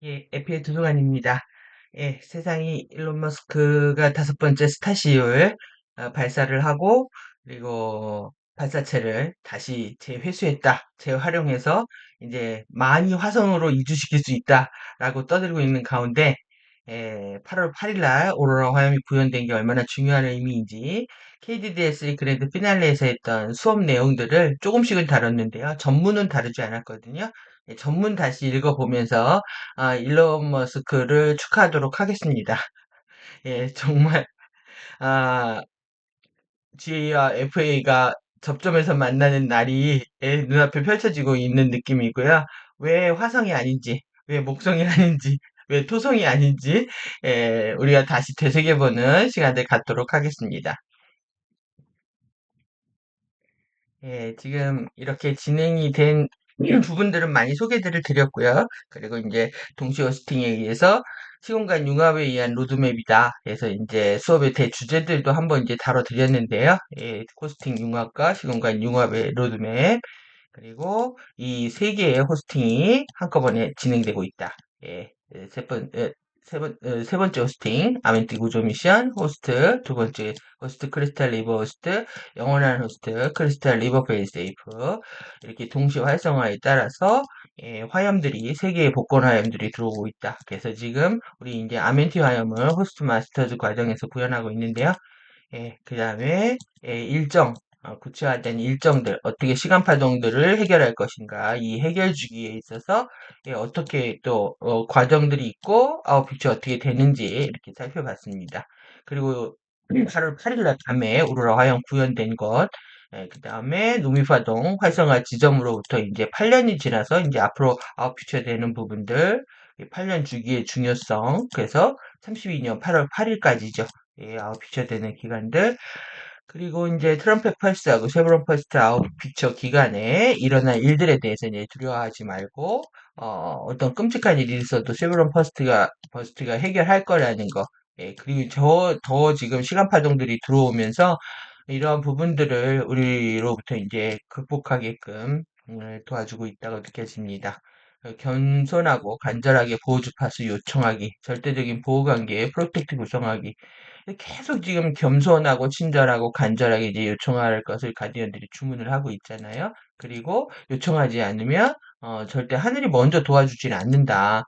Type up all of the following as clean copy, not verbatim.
예, 에피의 두동안입니다. 예, 세상이 일론 머스크가 다섯 번째 스타시올 발사를 하고, 그리고 발사체를 다시 재회수했다, 재활용해서 이제 많이 화성으로 이주시킬 수 있다라고 떠들고 있는 가운데, 8월 8일 날 오로라 화염이 구현된 게 얼마나 중요한 의미인지 KDDI 그랜드 피날레에서 했던 수업 내용들을 조금씩은 다뤘는데요. 전문은 다루지 않았거든요. 예, 전문 다시 읽어보면서 일론 머스크를 축하하도록 하겠습니다. 예, 정말, 아, G와 FA가 접점에서 만나는 날이 눈앞에 펼쳐지고 있는 느낌이고요. 왜 화성이 아닌지, 왜 목성이 아닌지, 왜 토성이 아닌지, 우리가 다시 되새겨보는 시간을 갖도록 하겠습니다. 예, 지금 이렇게 진행이 된 부분들은 많이 소개들을 드렸고요. 그리고 이제 동시 호스팅에 의해서 시공간 융합에 의한 로드맵이다. 그래서 이제 수업의 대주제들도 한번 이제 다뤄드렸는데요. 예, 호스팅 융합과 시공간 융합의 로드맵. 그리고 이 세 개의 호스팅이 한꺼번에 진행되고 있다. 예, 세 번째 호스팅, 아멘티 구조 미션, 호스트, 두 번째 호스트, 크리스탈 리버 호스트, 영원한 호스트, 크리스탈 리버 페이세이프. 이렇게 동시 활성화에 따라서, 화염들이, 세 개의 복권 화염들이 들어오고 있다. 그래서 지금 우리 이제 아멘티 화염을 호스트 마스터즈 과정에서 구현하고 있는데요. 예, 그 다음에 일정, 구체화된 일정들, 어떻게 시간 파동들을 해결할 것인가, 이 해결 주기에 있어서 어떻게 또 과정들이 있고 아웃픽처 어떻게 되는지 이렇게 살펴봤습니다. 그리고 8월 8일 날 밤에 우러라 화형 구현된 것, 그 다음에 노미파동 활성화 지점으로부터 이제 8년이 지나서 이제 앞으로 아웃픽처 되는 부분들, 8년 주기의 중요성, 그래서 32년 8월 8일까지죠. 아웃 피처 되는 기간들. 그리고 이제 트럼펫 펄스하고 쉐브론 펄스트 아웃 피처 기간에 일어날 일들에 대해서 이제 두려워하지 말고, 어떤 끔찍한 일이 있어도 쉐브론 퍼스트가 해결할 거라는 거. 예, 그리고 더 지금 시간 파동들이 들어오면서 이러한 부분들을 우리로부터 이제 극복하게끔 도와주고 있다고 느껴집니다. 겸손하고 간절하게 보호 주파수 요청하기, 절대적인 보호 관계의 프로텍트 구성하기, 계속 지금 겸손하고 친절하고 간절하게 이제 요청할 것을 가디언들이 주문을 하고 있잖아요. 그리고 요청하지 않으면 절대 하늘이 먼저 도와주지는 않는다.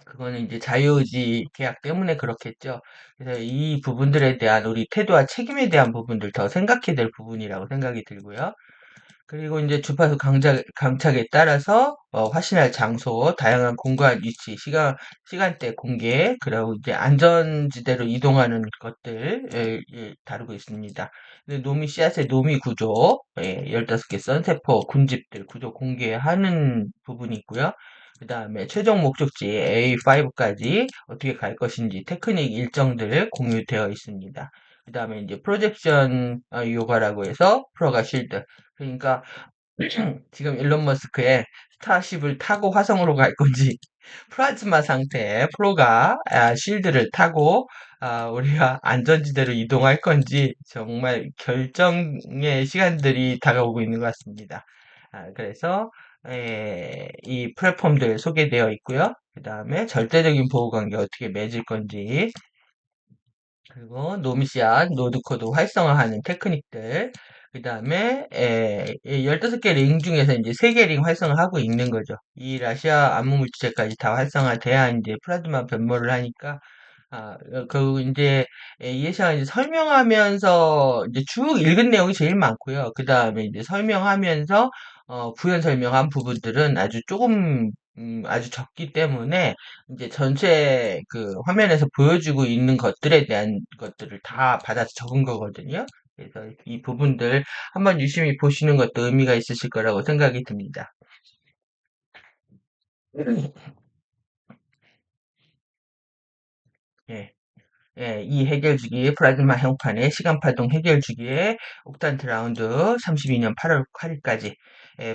그거는 이제 자유의지 계약 때문에 그렇겠죠. 그래서 이 부분들에 대한 우리 태도와 책임에 대한 부분들 더 생각해야 될 부분이라고 생각이 들고요. 그리고 이제 주파수 강착에 따라서 화신할 장소, 다양한 공간 위치, 시간대 공개, 그리고 이제 안전지대로 이동하는 것들 다루고 있습니다. 근데 노미 씨앗의 노미 구조, 15개 선세포 군집들 구조 공개하는 부분이 있고요. 그 다음에 최종 목적지 A5까지 어떻게 갈 것인지 테크닉 일정들 공유되어 있습니다. 그 다음에 이제 프로젝션 요가라고 해서 프로가 실드. 그러니까 지금 일론 머스크의 스타쉽을 타고 화성으로 갈 건지 플라즈마 상태의 프로가 실드를 타고 우리가 안전지대로 이동할 건지 정말 결정의 시간들이 다가오고 있는 것 같습니다. 그래서 이 플랫폼들 소개되어 있고요. 그 다음에 절대적인 보호관계 어떻게 맺을 건지, 그리고 노미시아, 노드코드 활성화하는 테크닉들, 그 다음에 15개 링 중에서 이제 3개 링 활성화하고 있는 거죠. 이 라시아 암무물질체까지 다 활성화돼야 이제 플라즈마 변모를 하니까, 그 이제 이 시간 이제 설명하면서 이제 쭉 읽은 내용이 제일 많고요. 그 다음에 이제 설명하면서 부연 설명한 부분들은 아주 조금 아주 적기 때문에 이제 전체 그 화면에서 보여주고 있는 것들에 대한 것들을 다 받아서 적은 거거든요. 그래서 이 부분들 한번 유심히 보시는 것도 의미가 있으실 거라고 생각이 듭니다. 예. 예, 이 해결주기 플라즈마 형판의 시간파동 해결주기의 옥탄트 라운드 32년 8월 8일까지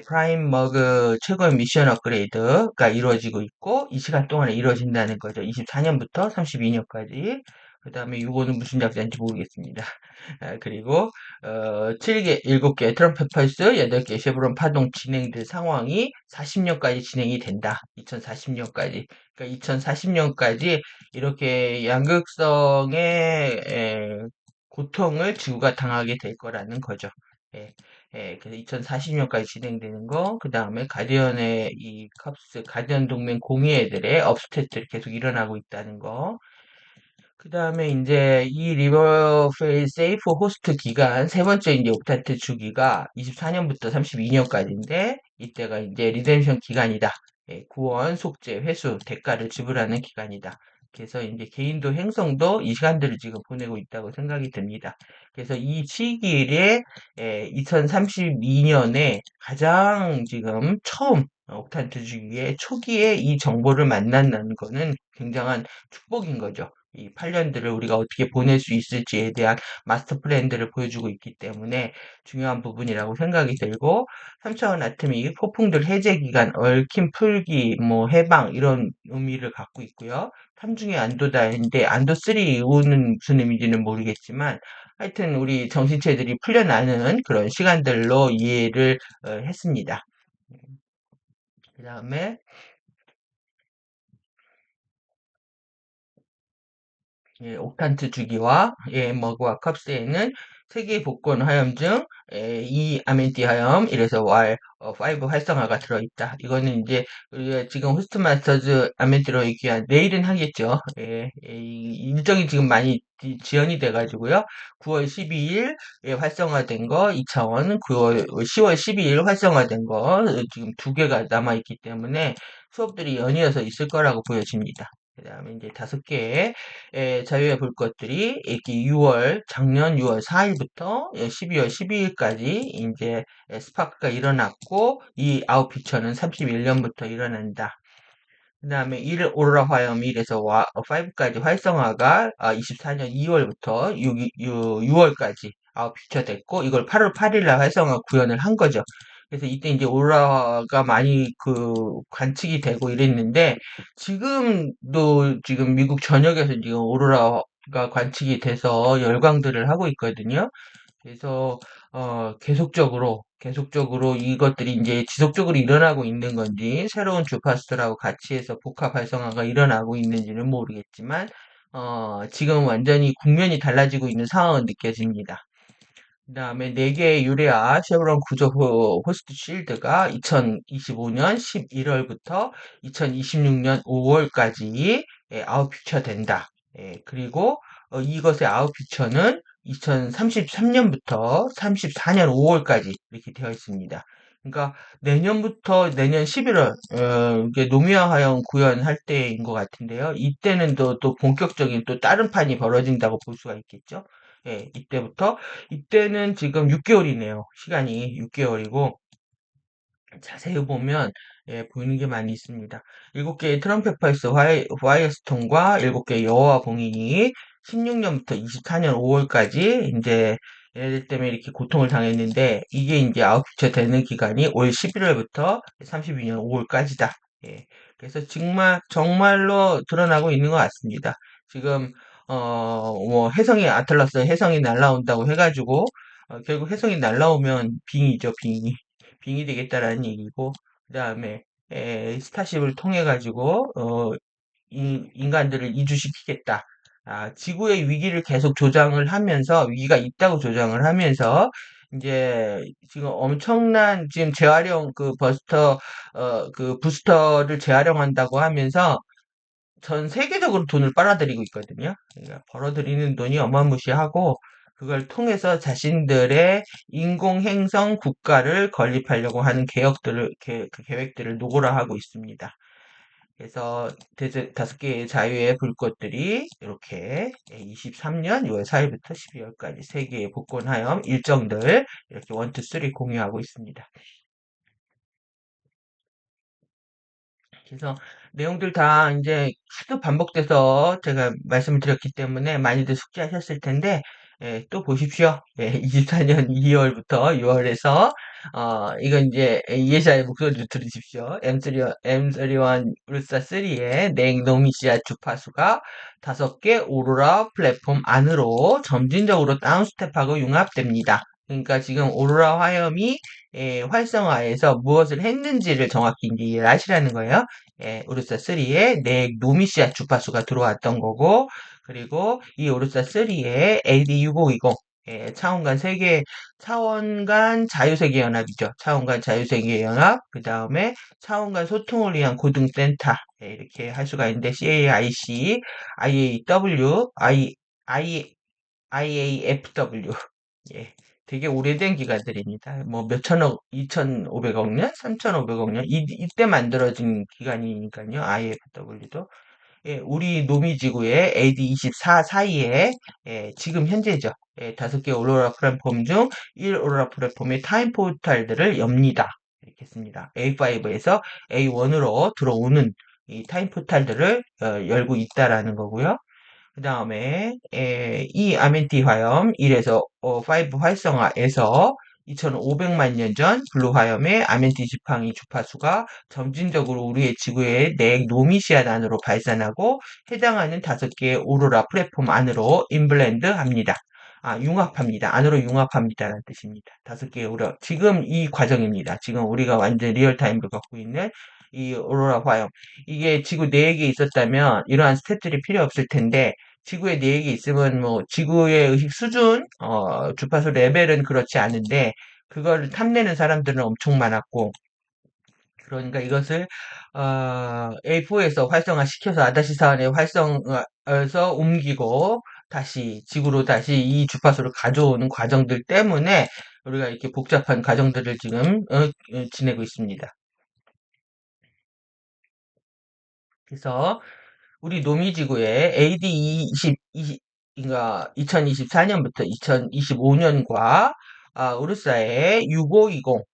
프라임 머그 최고의 미션 업그레이드가 이루어지고 있고 이 시간 동안에 이루어진다는 거죠. 24년부터 32년까지. 그 다음에 6호는 무슨 약자인지 모르겠습니다. 그리고 7개, 7개 트럼펫 펄스, 8개 쉐브론 파동 진행될 상황이 40년까지 진행이 된다. 2040년까지. 그러니까 2040년까지 이렇게 양극성의 고통을 지구가 당하게 될 거라는 거죠. 예, 그래서 2040년까지 진행되는 거, 그 다음에 가디언의 이 컵스, 가디언 동맹 공유애들의 업스탯들이 계속 일어나고 있다는 거, 그 다음에 이제 이 리버페일 세이프 호스트 기간 세 번째 이제 옥탄트 주기가 24년부터 32년까지인데 이때가 이제 리뎀션 기간이다. 예, 구원, 속죄, 회수, 대가를 지불하는 기간이다. 그래서 이제 개인도 행성도 이 시간들을 지금 보내고 있다고 생각이 듭니다. 그래서 이 시기에 2032년에 가장 지금 처음 옥탄트 주기의 초기에 이 정보를 만난다는 거는 굉장한 축복인 거죠. 이 8년들을 우리가 어떻게 보낼 수 있을지에 대한 마스터 플랜들을 보여주고 있기 때문에 중요한 부분이라고 생각이 들고 3차원 아토믹 폭풍들 해제 기간, 얽힘 풀기, 뭐 해방 이런 의미를 갖고 있고요. 삼중의 안도다인데 안도 3 이후는 무슨 의미인지는 모르겠지만 하여튼 우리 정신체들이 풀려나는 그런 시간들로 이해를 했습니다. 그 다음에 예, 옥탄트 주기와 머그와 컵스에는 세계 복권 화염증, 이 아멘티 화염, 이래서5 활성화가 들어있다. 이거는 이제 우리가 지금 호스트 마스터즈 아멘티로 얘기한 내일은 하겠죠. 이 일정이 지금 많이 지연이 돼가지고요. 9월 12일 활성화된 거, 2차원, 10월 12일 활성화된 거 지금 두 개가 남아있기 때문에 수업들이 연이어서 있을 거라고 보여집니다. 그 다음에 이제 5개의 자유의 볼 것들이 이렇게 작년 6월 4일부터 12월 12일까지 이제 스파크가 일어났고 이 아웃피처는 31년부터 일어난다. 그 다음에 1 오로라 화염 1에서 5까지 활성화가 24년 2월부터 6월까지 아웃피처 됐고 이걸 8월 8일날 활성화 구현을 한 거죠. 그래서 이때 이제 오로라가 많이 관측이 되고 이랬는데 지금도 지금 미국 전역에서 지금 오로라가 관측이 돼서 열광들을 하고 있거든요. 그래서 계속적으로 이것들이 이제 지속적으로 일어나고 있는 건지 새로운 주파수들하고 같이 해서 복합 활성화가 일어나고 있는지는 모르겠지만 지금 완전히 국면이 달라지고 있는 상황은 느껴집니다. 그 다음에 4개의 유레아 쉐브론 구조 호스트 쉴드가 2025년 11월부터 2026년 5월까지 아웃피처 된다. 그리고 이것의 아웃피처는 2033년부터 34년 5월까지 이렇게 되어 있습니다. 그러니까 내년부터 내년 11월 이게 노미아 화형 구현할 때인 것 같은데요. 이때는 또 본격적인 또 다른 판이 벌어진다고 볼 수가 있겠죠. 이때는 지금 6개월이네요. 시간이 6개월이고 자세히 보면 보이는 게 많이 있습니다. 7개의 트럼펫 펄스 화이어스톤과 7개의 여호와 봉인이 16년부터 24년 5월까지 이제 얘네들 때문에 이렇게 고통을 당했는데 이게 이제 아웃피처 되는 기간이 올 11월부터 32년 5월까지다. 그래서 정말로 드러나고 있는 것 같습니다. 지금 뭐 아틀라스 혜성이 날라온다고 해가지고 결국 혜성이 날라오면 빙이죠, 빙이. 빙이 되겠다라는 얘기고, 그 다음에, 스타쉽을 통해 가지고, 인간들을 이주시키겠다. 지구의 위기를 계속 조장을 하면서, 위기가 있다고 조장을 하면서, 이제, 지금 엄청난, 지금 재활용 그 부스터를 재활용한다고 하면서, 전 세계적으로 돈을 빨아들이고 있거든요. 그러니까 벌어들이는 돈이 어마무시하고 그걸 통해서 자신들의 인공행성 국가를 건립하려고 하는 그 계획들을 노골화하고 있습니다. 그래서 5개의 자유의 불꽃들이 이렇게 23년 6월 4일부터 12월까지 3개의 복권하염 일정들 이렇게 1, 2, 3 공유하고 있습니다. 그래서 내용들 다 이제 하도 반복돼서 제가 말씀을 드렸기 때문에 많이들 숙지하셨을 텐데 또 보십시오. 24년 2월부터 6월에서, 이건 이제 이해자의 목소리를 들으십시오. M31 울사 3의 냉노미시아 주파수가 5개 오로라 플랫폼 안으로 점진적으로 다운스텝하고 융합됩니다. 그러니까 지금 오로라 화염이 활성화해서 무엇을 했는지를 정확히 이제 이해를 하시라는 거예요. 우르사 3에 냉노미시아 주파수가 들어왔던 거고, 그리고 이 오르사 3에 AD6520 차원간 세계 차원간 자유세계 연합이죠. 차원간 자유세계 연합, 그 다음에 차원간 소통을 위한 고등센터 이렇게 할 수가 있는데 CAIC, IAW, IAFW 예, 되게 오래된 기관들입니다. 뭐 몇천억, 2,500억 년, 3,500억 년 이때 만들어진 기관이니까요. IFW도 우리 노미지구의 AD24 사이에 지금 현재죠. 5개 오로라 플랫폼 중 1 오로라 플랫폼의 타임 포탈들을 엽니다. 이렇게 씁니다. A5에서 A1으로 들어오는 이 타임 포탈들을 열고 있다라는 거고요. 그 다음에 이 아멘티 화염 1에서 5 활성화에서 2500만 년 전 블루 화염의 아멘티 지팡이 주파수가 점진적으로 우리의 지구의 노미시아 안으로 발산하고 해당하는 5개의 오로라 플랫폼 안으로 인블렌드 합니다. 융합합니다. 안으로 융합합니다라는 뜻입니다. 5개의 오로라. 지금 이 과정입니다. 지금 우리가 완전 리얼타임으로 갖고 있는 이 오로라 화염. 이게 지구 내에 있었다면 이러한 스텝들이 필요 없을 텐데 지구에 4개 있으면 뭐 지구의 의식 수준, 주파수 레벨은 그렇지 않은데 그걸 탐내는 사람들은 엄청 많았고 그러니까 이것을 A4에서 활성화시켜서 아다시 사원에 활성화해서 옮기고 다시 지구로 다시 이 주파수를 가져오는 과정들 때문에 우리가 이렇게 복잡한 과정들을 지금 지내고 있습니다. 그래서 우리 노미지구의 AD20, 2024년부터 2025년과 우르사의 6520,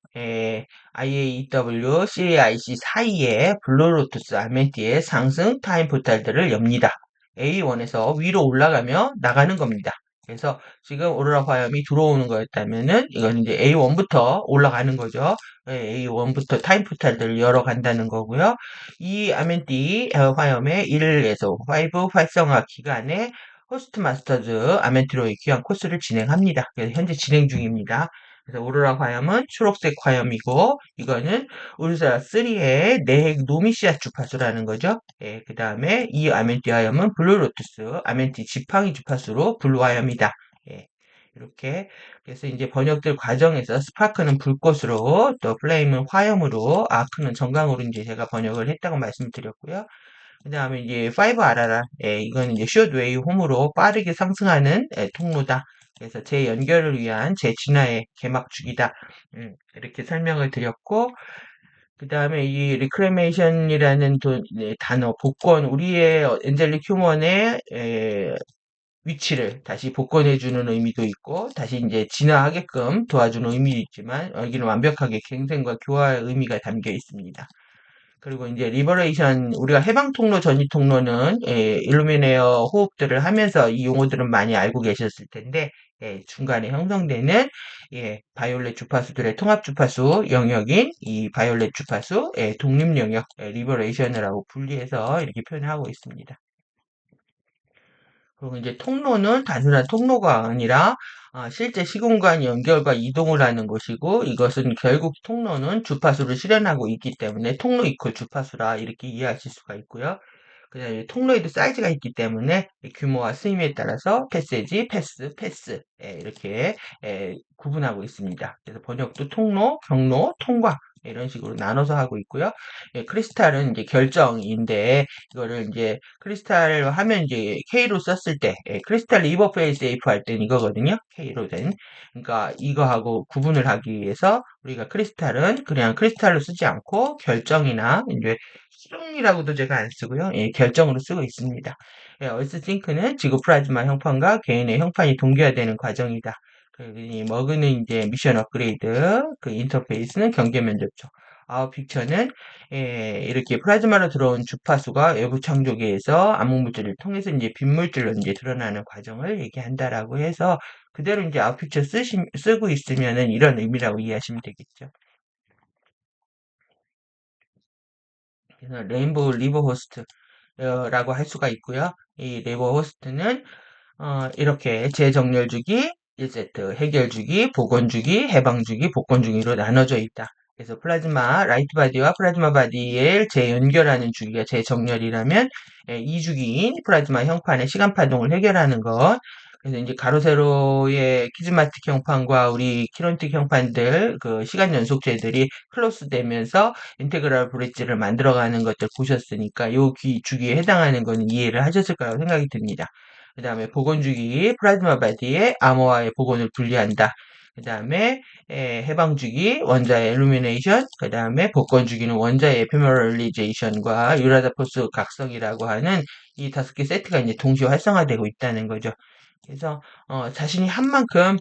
IAEW, CAIC 사이의 블루로투스 아멘티의 상승 타임 포탈들을 엽니다. A1에서 위로 올라가며 나가는 겁니다. 그래서 지금 오로라 화염이 들어오는 거였다면은 이건 이제 A1부터 올라가는 거죠. A1부터 타임 포탈들을 열어간다는 거고요. 이 아멘티 화염의 1에서 5 활성화 기간에 호스트 마스터즈 아멘티로의 귀환 코스를 진행합니다. 그래서 현재 진행 중입니다. 그래서 오로라 화염은 초록색 화염이고 이거는 우르사 3의 내핵 노미시아 주파수라는 거죠. 그 다음에 이 아멘티 화염은 블루로투스 아멘티 지팡이 주파수로 블루 화염이다. 예, 이렇게 그래서 이제 번역될 과정에서 스파크는 불꽃으로 또 플레임은 화염으로 아크는 정강으로 이제 제가 번역을 했다고 말씀드렸고요. 그 다음에 이제 5RRR, 이거는 이제 숏웨이 홈으로 빠르게 상승하는 통로다. 그래서 재연결을 위한 재진화의 개막축이다. 이렇게 설명을 드렸고, 그 다음에 이 리크레메이션이라는 단어, 복권, 우리의 엔젤릭 휴먼의 위치를 다시 복권해주는 의미도 있고, 다시 이제 진화하게끔 도와주는 의미도 있지만, 여기는 완벽하게 갱생과 교화의 의미가 담겨 있습니다. 그리고 이제 리버레이션 우리가 해방 통로 전이 통로는 일루미네어 호흡들을 하면서 이 용어들은 많이 알고 계셨을 텐데 중간에 형성되는 바이올렛 주파수들의 통합 주파수 영역인 이 바이올렛 주파수 독립 영역 리버레이션이라고 분리해서 이렇게 표현하고 있습니다. 그리고 이제 통로는 단순한 통로가 아니라 실제 시공간 연결과 이동을 하는 것이고 이것은 결국 통로는 주파수를 실현하고 있기 때문에 통로 이퀄 주파수라 이렇게 이해하실 수가 있고요. 그다음에 통로에도 사이즈가 있기 때문에 규모와 쓰임에 따라서 패스지, 패스 이렇게 구분하고 있습니다. 그래서 번역도 통로, 경로, 통과 이런 식으로 나눠서 하고 있고요. 크리스탈은 이제 결정인데 이거를 이제 크리스탈을 하면 이제 K로 썼을 때 크리스탈 리버 페이스 AF 할 때는 이거거든요. K로 된. 그러니까 이거하고 구분을 하기 위해서 우리가 크리스탈은 그냥 크리스탈로 쓰지 않고 결정이나 이제 수정이라고도 제가 안 쓰고요. 결정으로 쓰고 있습니다. 얼스싱크는 지구 플라즈마 형판과 개인의 형판이 동기화되는 과정이다. 이 머그는 이제 미션 업그레이드, 그 인터페이스는 경계 면접죠. 아웃픽처는 이렇게 플라즈마로 들어온 주파수가 외부 창조계에서 암흑물질을 통해서 이제 빈물질로 이제 드러나는 과정을 얘기한다라고 해서 그대로 이제 아웃픽처 쓰고 있으면은 이런 의미라고 이해하시면 되겠죠. 그래서 레인보우 리버 호스트라고 할 수가 있고요. 이 리버 호스트는 이렇게 재정렬주기, 1세트, 해결주기, 복원주기, 해방주기, 복권주기로 나눠져 있다. 그래서 플라즈마, 라이트 바디와 플라즈마 바디를 재연결하는 주기가 재정렬이라면, 2주기인 플라즈마 형판의 시간 파동을 해결하는 것. 그래서 이제 가로 세로의 키즈마틱 형판과 우리 키론틱 형판들, 그 시간 연속체들이 클로스 되면서 인테그랄 브릿지를 만들어가는 것들 보셨으니까 요 주기에 해당하는 거는 이해를 하셨을 거라고 생각이 듭니다. 그 다음에 복원주기 플라즈마 바디에 암호화의 복원을 분리한다. 그 다음에 해방주기 원자의 일루미네이션, 그 다음에 복권주기는 원자의 에피메럴리제이션과 유라다포스 각성이라고 하는 이 5개 세트가 이제 동시에 활성화되고 있다는 거죠. 그래서 자신이 한 만큼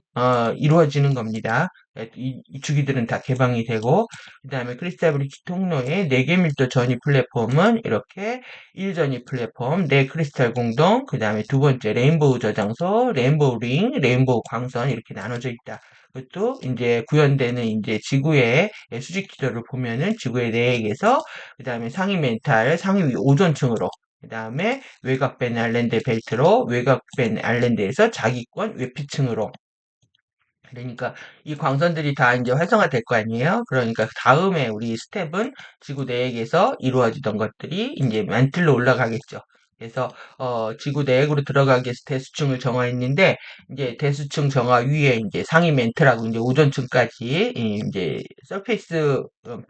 이루어지는 겁니다. 이 주기들은 다 개방이 되고 그 다음에 크리스탈 브릿지 통로의 4개 밀도 전이 플랫폼은 이렇게 1전이 플랫폼, 4 크리스탈 공동, 그 다음에 두 번째 레인보우 저장소, 레인보우 링, 레인보우 광선 이렇게 나눠져 있다. 그것도 이제 구현되는 이제 지구의 수직 지도를 보면은 지구의 내액에서 그 다음에 상위 멘탈, 상위 오존층으로 그 다음에 외곽 밴 아일랜드 벨트로 외곽 밴 아일랜드에서 자기권 외피층으로 그러니까 이 광선들이 다 이제 활성화될 거 아니에요? 그러니까 다음에 우리 스텝은 지구 내액에서 이루어지던 것들이 이제 만틀로 올라가겠죠. 그래서 지구 내액으로 들어가기 위해서 대수층을 정화했는데 이제 대수층 정화 위에 이제 상위 멘트라고 이제 오존층까지 이제 서페이스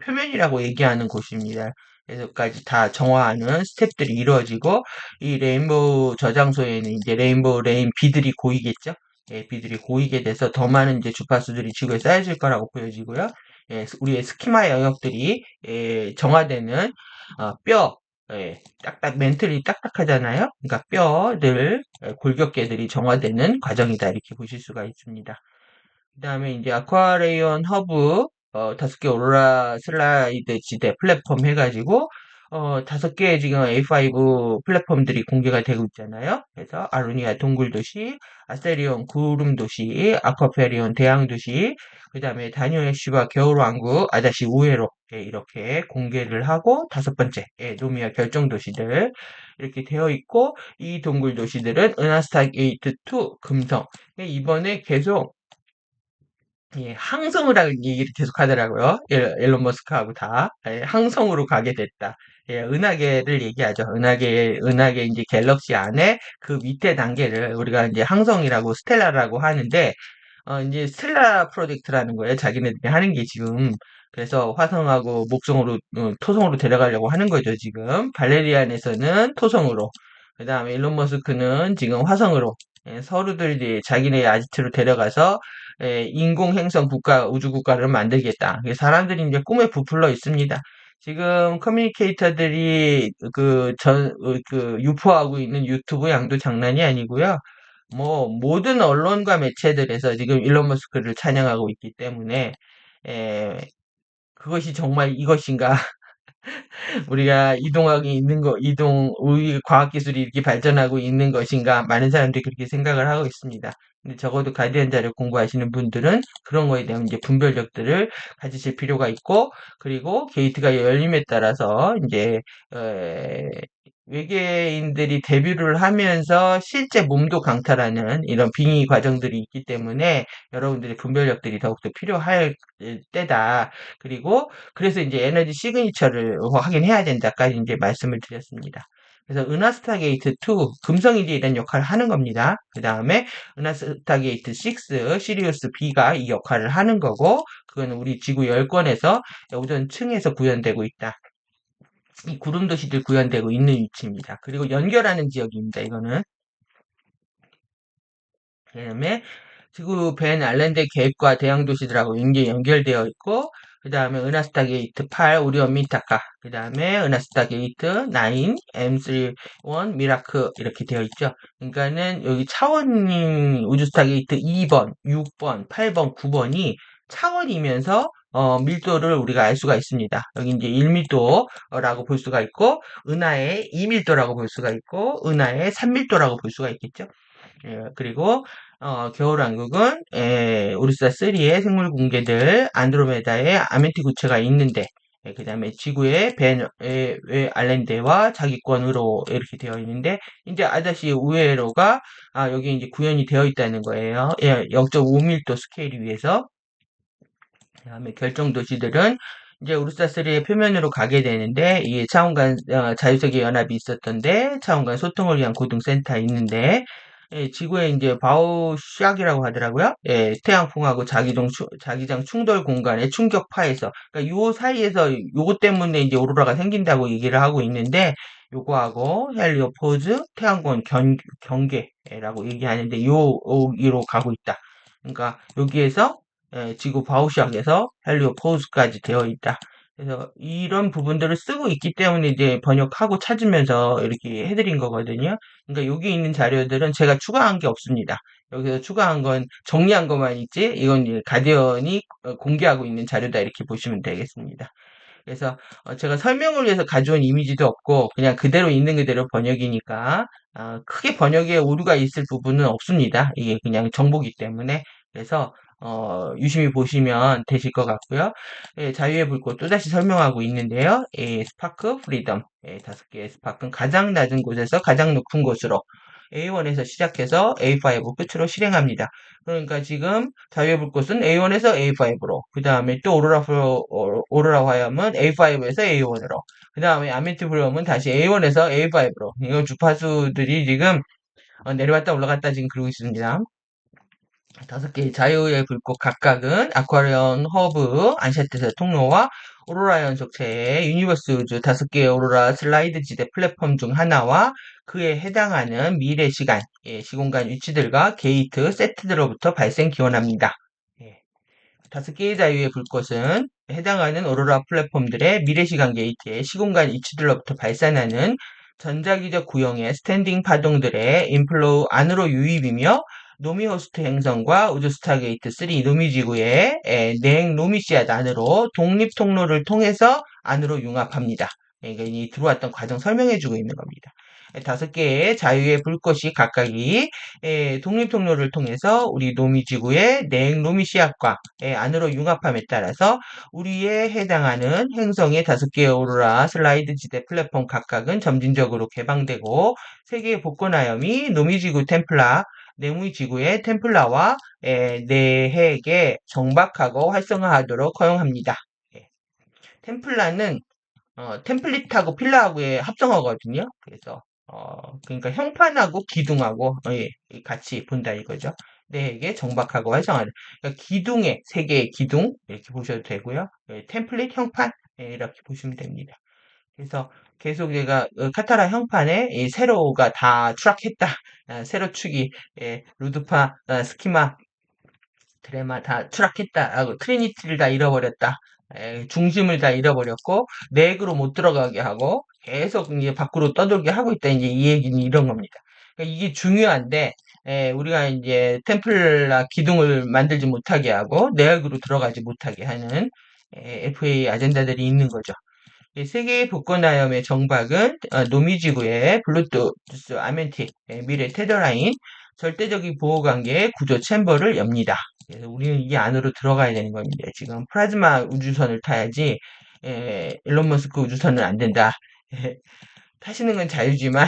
표면이라고 얘기하는 곳입니다. 그래서까지 다 정화하는 스텝들이 이루어지고 이 레인보우 저장소에는 이제 레인보우 레인 비들이 고이겠죠. 비들이 고이게 돼서 더 많은 이제 주파수들이 지구에 쌓여질 거라고 보여지고요. 우리의 스키마 영역들이 정화되는 뼈, 딱딱 멘틀이 딱딱하잖아요. 그러니까 뼈들, 골격계들이 정화되는 과정이다 이렇게 보실 수가 있습니다. 그 다음에 이제 아쿠아레이온 허브 5개 오로라 슬라이드 지대 플랫폼 해가지고 5개의 지금 A5 플랫폼들이 공개가 되고 있잖아요. 그래서 아루니아 동굴도시, 아스테리온 구름도시, 아쿠아페리온 대양도시, 그 다음에 다니오에시바 겨울왕국, 아다시 우에로 이렇게 공개를 하고 5번째 노미아 결정도시들 이렇게 되어 있고 이 동굴도시들은 은하스타 게이트 2 금성 이번에 계속 항성을 하는 얘기를 계속 하더라고요. 일론 머스크하고 다. 항성으로 가게 됐다. 은하계를 얘기하죠. 은하계 이제 갤럭시 안에 그 밑에 단계를 우리가 이제 항성이라고 스텔라라고 하는데, 이제 스텔라 프로젝트라는 거예요. 자기네들이 하는 게 지금. 그래서 화성하고 목성으로, 토성으로 데려가려고 하는 거죠, 지금. 발레리안에서는 토성으로. 그 다음에 일론 머스크는 지금 화성으로. 서로들이 자기네 아지트로 데려가서 인공행성 국가, 우주국가를 만들겠다. 사람들이 이제 꿈에 부풀러 있습니다. 지금 커뮤니케이터들이 유포하고 있는 유튜브 양도 장난이 아니고요. 뭐, 모든 언론과 매체들에서 지금 일론 머스크를 찬양하고 있기 때문에, 에, 그것이 정말 이것인가? 우리가 우리 과학기술이 이렇게 발전하고 있는 것인가? 많은 사람들이 그렇게 생각을 하고 있습니다. 근데 적어도 가디언 자료 공부하시는 분들은 그런 거에 대한 이제 분별력들을 가지실 필요가 있고, 그리고 게이트가 열림에 따라서 이제, 외계인들이 데뷔를 하면서 실제 몸도 강탈하는 이런 빙의 과정들이 있기 때문에 여러분들의 분별력들이 더욱더 필요할 때다. 그리고 그래서 이제 에너지 시그니처를 확인해야 된다까지 이제 말씀을 드렸습니다. 그래서 은하스타 게이트 2 금성이 이제 이런 역할을 하는 겁니다. 그 다음에 은하스타 게이트 6 시리우스 B가 이 역할을 하는 거고 그거는 우리 지구 열권에서 오존층에서 구현되고 있다. 이 구름 도시들 구현되고 있는 위치입니다. 그리고 연결하는 지역입니다. 이거는 그다음에 지구 벤 알렌드 계획과 대형 도시들하고 이제 연결되어 있고 그 다음에 은하스타 게이트 8 오리온 미타카 그 다음에 은하스타 게이트 9 M31 미라크 이렇게 되어 있죠. 그러니까는 여기 차원인 우주스타 게이트 2번, 6번, 8번, 9번이 차원이면서 밀도를 우리가 알 수가 있습니다. 여기 이제 1밀도라고 볼 수가 있고, 은하의 2밀도라고 볼 수가 있고, 은하의 3밀도라고 볼 수가 있겠죠. 그리고 겨울왕국은 우르사 3의 생물 공개들 안드로메다에 아멘티 구체가 있는데 그 다음에 지구의 알렌데와 자기권으로 이렇게 되어 있는데 이제 아다시 우에로가 여기 이제 구현이 되어 있다는 거예요. 0.5밀도 스케일 위에서 그다음에 결정 도시들은 이제 우르사3의 표면으로 가게 되는데 이게 차원간 자유세계 연합이 있었던데 차원간 소통을 위한 고등센터 있는데 지구에 이제 바우샥이라고 하더라고요. 태양풍하고 자기장 충돌 공간의 충격파에서 그러니까 요 사이에서 요거 때문에 이제 오로라가 생긴다고 얘기를 하고 있는데 요거하고 헬리오포즈 태양권 경계라고 얘기하는데 여기로 가고 있다. 그러니까 여기에서 지구 바우샥에서 헬리오포즈까지 되어 있다. 그래서 이런 부분들을 쓰고 있기 때문에 이제 번역하고 찾으면서 이렇게 해드린 거거든요. 그러니까 여기 있는 자료들은 제가 추가한 게 없습니다. 여기서 추가한 건 정리한 것만 있지, 이건 이제 가디언이 공개하고 있는 자료다 이렇게 보시면 되겠습니다. 그래서 제가 설명을 위해서 가져온 이미지도 없고 그냥 그대로 있는 그대로 번역이니까 크게 번역에 오류가 있을 부분은 없습니다. 이게 그냥 정보기 때문에 그래서 유심히 보시면 되실 것 같고요. 자유의 불꽃 또다시 설명하고 있는데요. 스파크 프리덤 5개의 스파크는 가장 낮은 곳에서 가장 높은 곳으로 A1에서 시작해서 A5 끝으로 실행합니다. 그러니까 지금 자유의 불꽃은 A1에서 A5로, 그 다음에 또 오로라 화염은 A5에서 A1으로, 그 다음에 아멘트 브롬은 다시 A1에서 A5로. 이거 주파수들이 지금 내려왔다 올라갔다 지금 그러고 있습니다. 5개의 자유의 불꽃 각각은 아쿠아리온 허브, 안샤테스 통로와 오로라 연속체의 유니버스 우주 5개의 오로라 슬라이드 지대 플랫폼 중 하나와 그에 해당하는 미래 시간, 시공간 위치들과 게이트, 세트들로부터 발생 기원합니다. 5개의 자유의 불꽃은 해당하는 오로라 플랫폼들의 미래시간 게이트의 시공간 위치들로부터 발산하는 전자기적 구형의 스탠딩 파동들의 인플로우 안으로 유입이며 노미호스트 행성과 우주 스타게이트 3 노미지구의 냉 노미시앗 안으로 독립 통로를 통해서 안으로 융합합니다. 그러니까 이 들어왔던 과정 설명해주고 있는 겁니다. 5개의 자유의 불꽃이 각각이 독립 통로를 통해서 우리 노미지구의 냉 노미시앗과 안으로 융합함에 따라서 우리에 해당하는 행성의 5개의 오로라 슬라이드 지대 플랫폼 각각은 점진적으로 개방되고 3개의 복권하염이 노미지구 템플라 네무지구의 템플라와 내핵에 정박하고 활성화하도록 허용합니다. 템플라는 템플릿하고 필라하고의 합성어거든요. 그래서 그러니까 형판하고 기둥하고 같이 본다 이거죠. 내에게 정박하고 활성화를. 그러니까 기둥에 세 개의 기둥 이렇게 보셔도 되고요. 템플릿 형판 이렇게 보시면 됩니다. 그래서 계속 얘가 카타라 형판에 이 세로가 다 추락했다. 세로축이 루드파, 스키마, 드레마 다 추락했다. 하고 트리니티를 다 잃어버렸다. 중심을 다 잃어버렸고 넥으로 못 들어가게 하고 계속 이제 밖으로 떠돌게 하고 있다. 이제 이 얘기는 이런 겁니다. 그러니까 이게 중요한데 우리가 이제 템플라 기둥을 만들지 못하게 하고 내역으로 들어가지 못하게 하는 FA 아젠다들이 있는 거죠. 세계의 복권하염의 정박은 노미지구의 블루투스 아멘티 미래 테더라인 절대적인 보호관계의 구조 챔버를 엽니다. 그래서 우리는 이 안으로 들어가야 되는 겁니다. 지금 플라즈마 우주선을 타야지 일론 머스크 우주선은 안 된다. 타시는 건 자유지만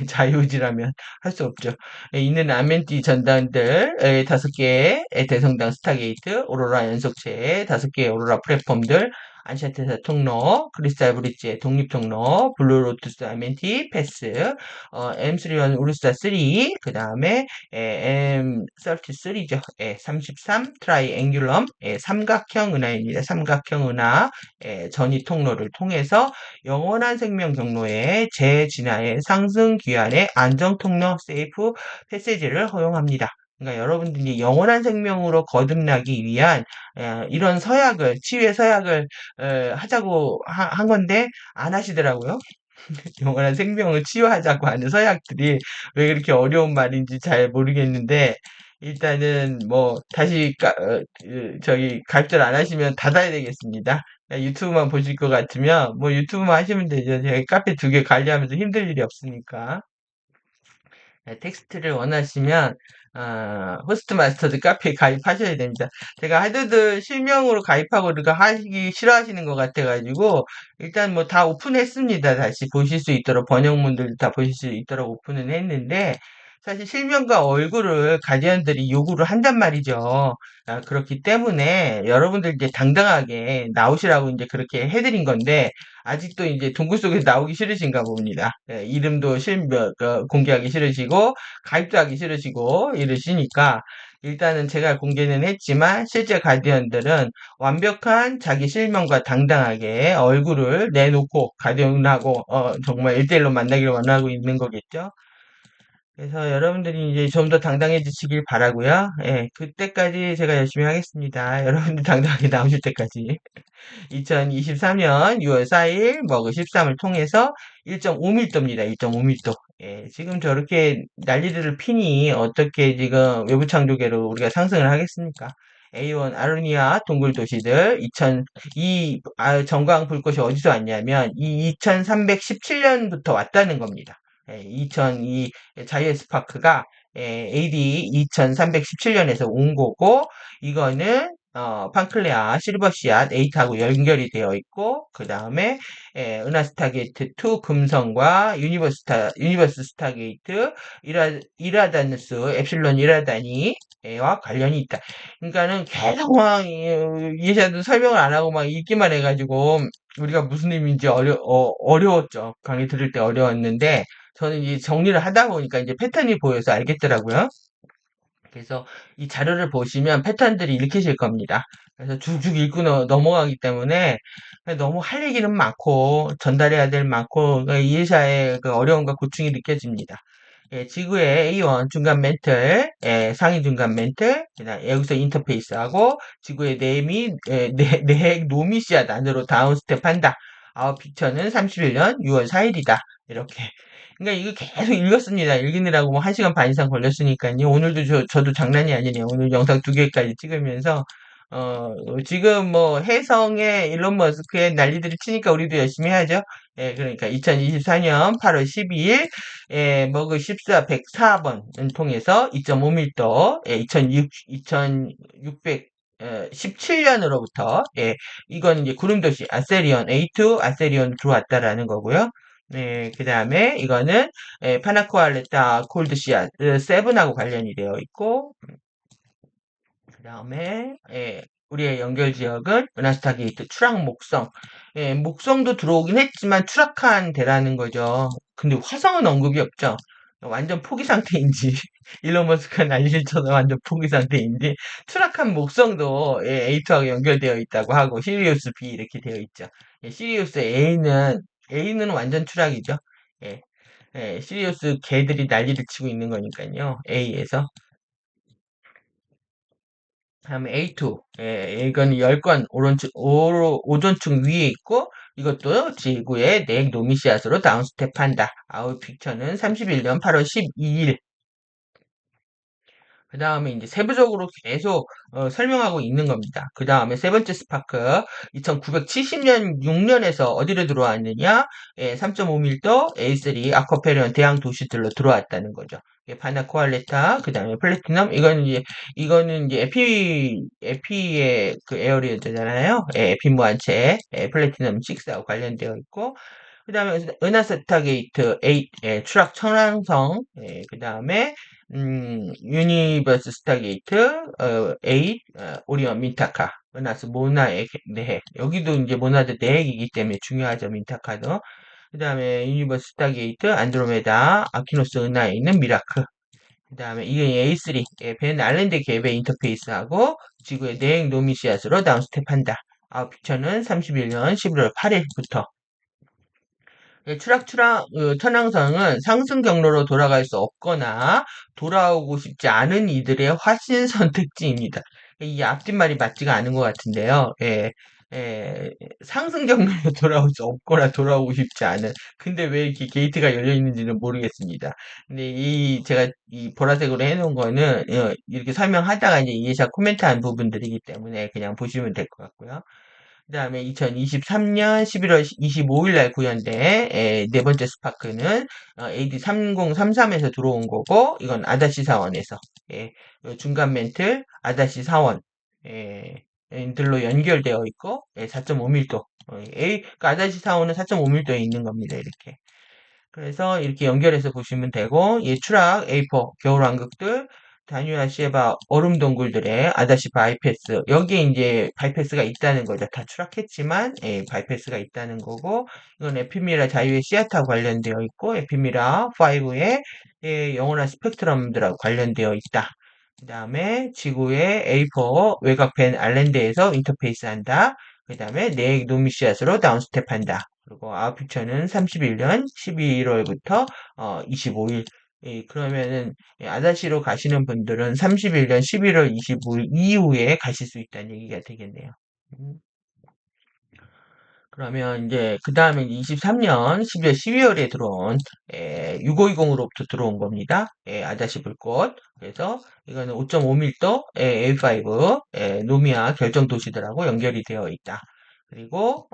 자유지라면 할 수 없죠. 있는 아멘티 전단들 5개의 대성당 스타게이트 오로라 연속체의 5개의 오로라 플랫폼들 안샤테사 통로, 크리스탈 브릿지의 독립 통로, 블루로투스 아멘티 패스, M31 우르사 3, 그 다음에 M33죠. 33 트라이 앵귤럼 삼각형 은하입니다. 삼각형 은하 전이 통로를 통해서 영원한 생명 경로의 재진화의 상승 귀환의 안정 통로 세이프 패시지를 허용합니다. 그러니까 여러분들이 영원한 생명으로 거듭나기 위한 이런 서약을 치유의 서약을 하자고 한 건데 안 하시더라고요. 영원한 생명을 치유하자고 하는 서약들이 왜 그렇게 어려운 말인지 잘 모르겠는데 일단은 뭐 다시 저기 가입절 안 하시면 닫아야 되겠습니다. 유튜브만 보실 것 같으면 뭐 유튜브만 하시면 되죠. 제가 카페 두 개 관리하면서 힘들 일이 없으니까. 텍스트를 원하시면 호스트 마스터드 카페에 가입하셔야 됩니다. 제가 하드들 실명으로 가입하고 이렇게 하시기 싫어하시는 것 같아가지고 일단 뭐 다 오픈했습니다. 다시 보실 수 있도록 번역문들 다 보실 수 있도록 오픈은 했는데 사실 실명과 얼굴을 가디언들이 요구를 한단 말이죠. 그렇기 때문에 여러분들 이제 당당하게 나오시라고 이제 그렇게 해드린 건데 아직도 이제 동굴 속에서 나오기 싫으신가 봅니다. 이름도 공개하기 싫으시고, 가입도 하기 싫으시고, 이러시니까, 일단은 제가 공개는 했지만, 실제 가디언들은 완벽한 자기 실명과 당당하게 얼굴을 내놓고, 가디언하고, 정말 1대1로 만나기를 원하고 있는 거겠죠? 그래서 여러분들이 이제 좀 더 당당해지시길 바라고요. 예, 그때까지 제가 열심히 하겠습니다. 여러분들 당당하게 나오실 때까지. 2023년 6월 4일 머그 13을 통해서 1.5밀도입니다. 1.5밀도. 예, 지금 저렇게 난리들을 피니 어떻게 지금 외부 창조계로 우리가 상승을 하겠습니까? A1 아로니아 동굴 도시들 2002 전광 불꽃이 어디서 왔냐면 이 2317년부터 왔다는 겁니다. 2002 자이언 스파크가 AD 2317년에서 온 거고 이거는 판클레아 실버씨앗 8하고 연결이 되어 있고 그 다음에 은하스타게이트 2 금성과 유니버스 스타게이트 이라다누스 엡실론 이라다니와 관련이 있다. 그러니까는 계속 막 이해자도 설명을 안 하고 막 읽기만 해가지고 우리가 무슨 의미인지 어려웠죠. 강의 들을 때 어려웠는데 저는 이제 정리를 하다 보니까 이제 패턴이 보여서 알겠더라고요. 그래서 이 자료를 보시면 패턴들이 읽히실 겁니다. 그래서 쭉쭉 읽고 넘어가기 때문에 너무 할 얘기는 많고 전달해야 될 많고 그러니까 이해자의 그 어려움과 고충이 느껴집니다. 예, 지구의 A1 중간 멘틀, 상위 중간 멘틀, 그다음 여기서 인터페이스하고 지구의 내핵 노미시아 안으로 다운 스텝한다. 아웃 픽처는 31년 6월 4일이다. 이렇게 그러니까 이거 계속 읽었습니다. 읽느라고 뭐 1시간 반 이상 걸렸으니까요. 오늘도 저도 장난이 아니네요. 오늘 영상 2개까지 찍으면서, 지금 뭐 해성에 일론 머스크의 난리들이 치니까 우리도 열심히 해야죠. 예, 그러니까 2024년 8월 12일, 머그 14 104번을 통해서 2.5밀도, 2600, 17년으로부터, 이건 이제 구름도시 아세리온 A2, 아세리온 들어왔다라는 거고요. 네, 그 다음에 이거는 파나코알레타 콜드시아 7하고 관련이 되어 있고 그 다음에 우리의 연결 지역은 은하스타 게이트 추락 목성 목성도 들어오긴 했지만 추락한 대라는 거죠. 근데 화성은 언급이 없죠. 완전 포기 상태인지 일론 머스크가 난리쳐서 완전 포기 상태인지 추락한 목성도 A2하고 연결되어 있다고 하고 시리우스 B 이렇게 되어 있죠. 시리우스 A는 완전 추락이죠. 예, 시리우스 개들이 난리를 치고 있는 거니까요. A에서. 다음에 A2. 이건 10건 오존층 위에 있고 이것도 지구의 넥 노미시아스로 다운스텝한다. 아웃 픽처는 31년 8월 12일. 그 다음에 이제 세부적으로 계속 설명하고 있는 겁니다. 그 다음에 세 번째 스파크 2970년 6년에서 어디로 들어왔느냐 3.5밀도 A3 아쿠아페리온 대양 도시들로 들어왔다는 거죠. 바나코알레타 그 다음에 플래티넘 이거는 이제 에피의 그 에어리어잖아요. 에피 무한체 플래티넘 6하고 관련되어 있고 그 다음에 은하스타 게이트 8 추락 천왕성 그 다음에 유니버스 스타게이트, 8, 오리온 민타카, 은하수 모나의 내핵. 여기도 이제 모나드 내핵이기 때문에 중요하죠, 민타카도. 그 다음에 유니버스 스타게이트, 안드로메다, 아키노스 은하에 있는 미라크. 그 다음에 이게 A3, 벤 알렌드 갭의 인터페이스하고 지구의 내핵 노미시아스로 다운스텝한다. 아웃 픽처는 31년 11월 8일부터 천왕성은 상승 경로로 돌아갈 수 없거나 돌아오고 싶지 않은 이들의 화신 선택지입니다. 이 앞뒷말이 맞지가 않은 것 같은데요. 에, 상승 경로로 돌아올 수 없거나 돌아오고 싶지 않은. 근데 왜 이렇게 게이트가 열려 있는지는 모르겠습니다. 근데 제가 이 보라색으로 해놓은 거는 이렇게 설명하다가 이제 예시와 코멘트한 부분들이기 때문에 그냥 보시면 될 것 같고요. 그 다음에 2023년 11월 25일 날 구현된 네 번째 스파크는 AD 3033에서 들어온 거고, 이건 아다시 사원에서 중간 멘틀 아다시 사원 들로 연결되어 있고 4.5밀도 그러니까 아다시 사원은 4.5밀도에 있는 겁니다. 이렇게. 그래서 이렇게 연결해서 보시면 되고, 예, 추락, 에이퍼, 겨울왕국들, 다뉴아 시에바 얼음동굴들의 아다시 바이패스. 여기에 이제 바이패스가 있다는 거죠. 다 추락했지만, 바이패스가 있다는 거고, 이건 에피미라 자유의 시아타 관련되어 있고, 에피미라 5의 영원한 스펙트럼들하고 관련되어 있다. 그 다음에 지구의 에이퍼 외곽 벤 알렌드에서 인터페이스 한다. 그 다음에 네익 노미시아스로 다운스텝 한다. 그리고 아웃픽처는 31년 11월부터 25일. 그러면은 아다시로 가시는 분들은 31년 11월 25일 이후에 가실 수 있다는 얘기가 되겠네요. 음. 그러면 이제 그 다음에 23년 12월 12월에 들어온 6520으로부터 들어온 겁니다. 아다시 불꽃. 그래서 이거는 5.5밀도 A5 노미아 결정 도시들하고 연결이 되어 있다. 그리고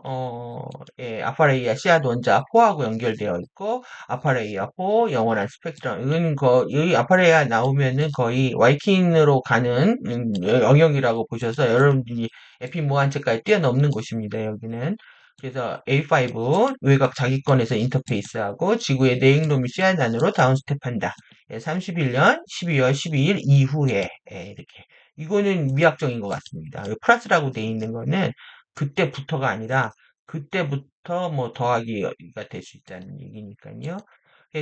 아파레이아 씨앗 원자 4하고 연결되어 있고, 아파레이아 4 영원한 스펙트럼. 이건 여기 아파레이아 나오면은 거의 와이킨으로 가는 영역이라고 보셔서 여러분들이 에피 무한체까지 뛰어넘는 곳입니다. 여기는. 그래서 A5 외곽 자기권에서 인터페이스하고 지구의 네익로미 씨앗 안으로 다운스텝한다. 31년 12월 12일 이후에 이렇게. 이거는 미학적인 것 같습니다. 플러스라고 돼 있는 거는 그때부터가 아니라 그때부터 뭐 더하기가 될 수 있다는 얘기니까요.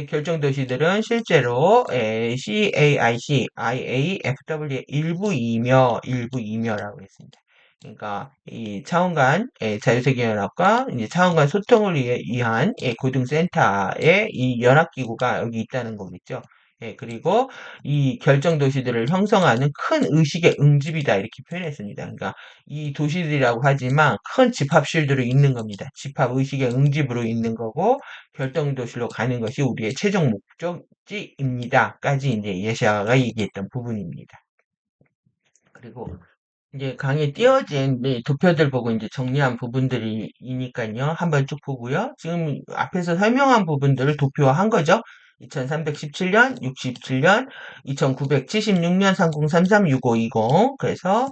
결정 도시들은 실제로 CAIC, IAFW의 일부이며라고 했습니다. 그러니까 이 차원간 자유세계연합과 이제 차원간 소통을 위한 고등센터의 이 연합기구가 여기 있다는 거겠죠. 그리고 이 결정 도시들을 형성하는 큰 의식의 응집이다 이렇게 표현했습니다. 그러니까 이 도시들이라고 하지만 큰 집합실들로 있는 겁니다. 집합 의식의 응집으로 있는 거고, 결정 도시로 가는 것이 우리의 최종 목적지입니다.까지 이제 예시아가 얘기했던 부분입니다. 그리고 이제 강에 띄어진 도표들 보고 이제 정리한 부분들이니까요. 한번 쭉 보고요. 지금 앞에서 설명한 부분들을 도표화한 거죠. 2317년, 67년, 2976년, 3033, 6520. 그래서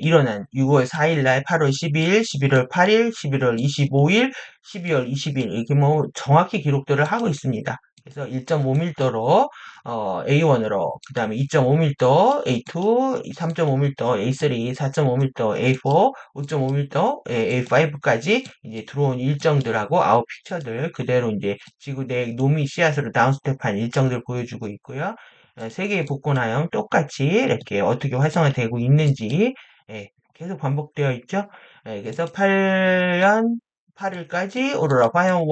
일어난 6월 4일 날, 8월 12일, 11월 8일, 11월 25일, 12월 20일 이렇게 뭐 정확히 기록들을 하고 있습니다. 그래서 1.5밀도로 A1으로, 그 다음에 2.5밀도 A2, 3.5밀도 A3, 4.5밀도 A4, 5.5밀도 A5까지 이제 들어온 일정들하고 아웃 픽처들 그대로 이제 지구 내 노미 씨앗으로 다운스텝한 일정들 보여주고 있고요. 세 개의 복권하형 똑같이 이렇게 어떻게 활성화되고 있는지 계속 반복되어 있죠. 그래서 8년 8일까지 오로라 화형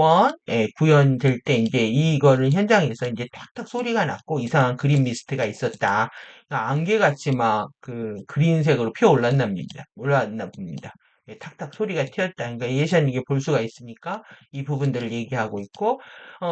1 구현될 때 이제 이거를 현장에서 이제 탁탁 소리가 났고 이상한 그린 미스트가 있었다. 그러니까 안개같이 막 그 그린색으로 올랐나 봅니다. 탁탁 소리가 튀었다. 그러니까 예션 이게 볼 수가 있으니까 이 부분들을 얘기하고 있고,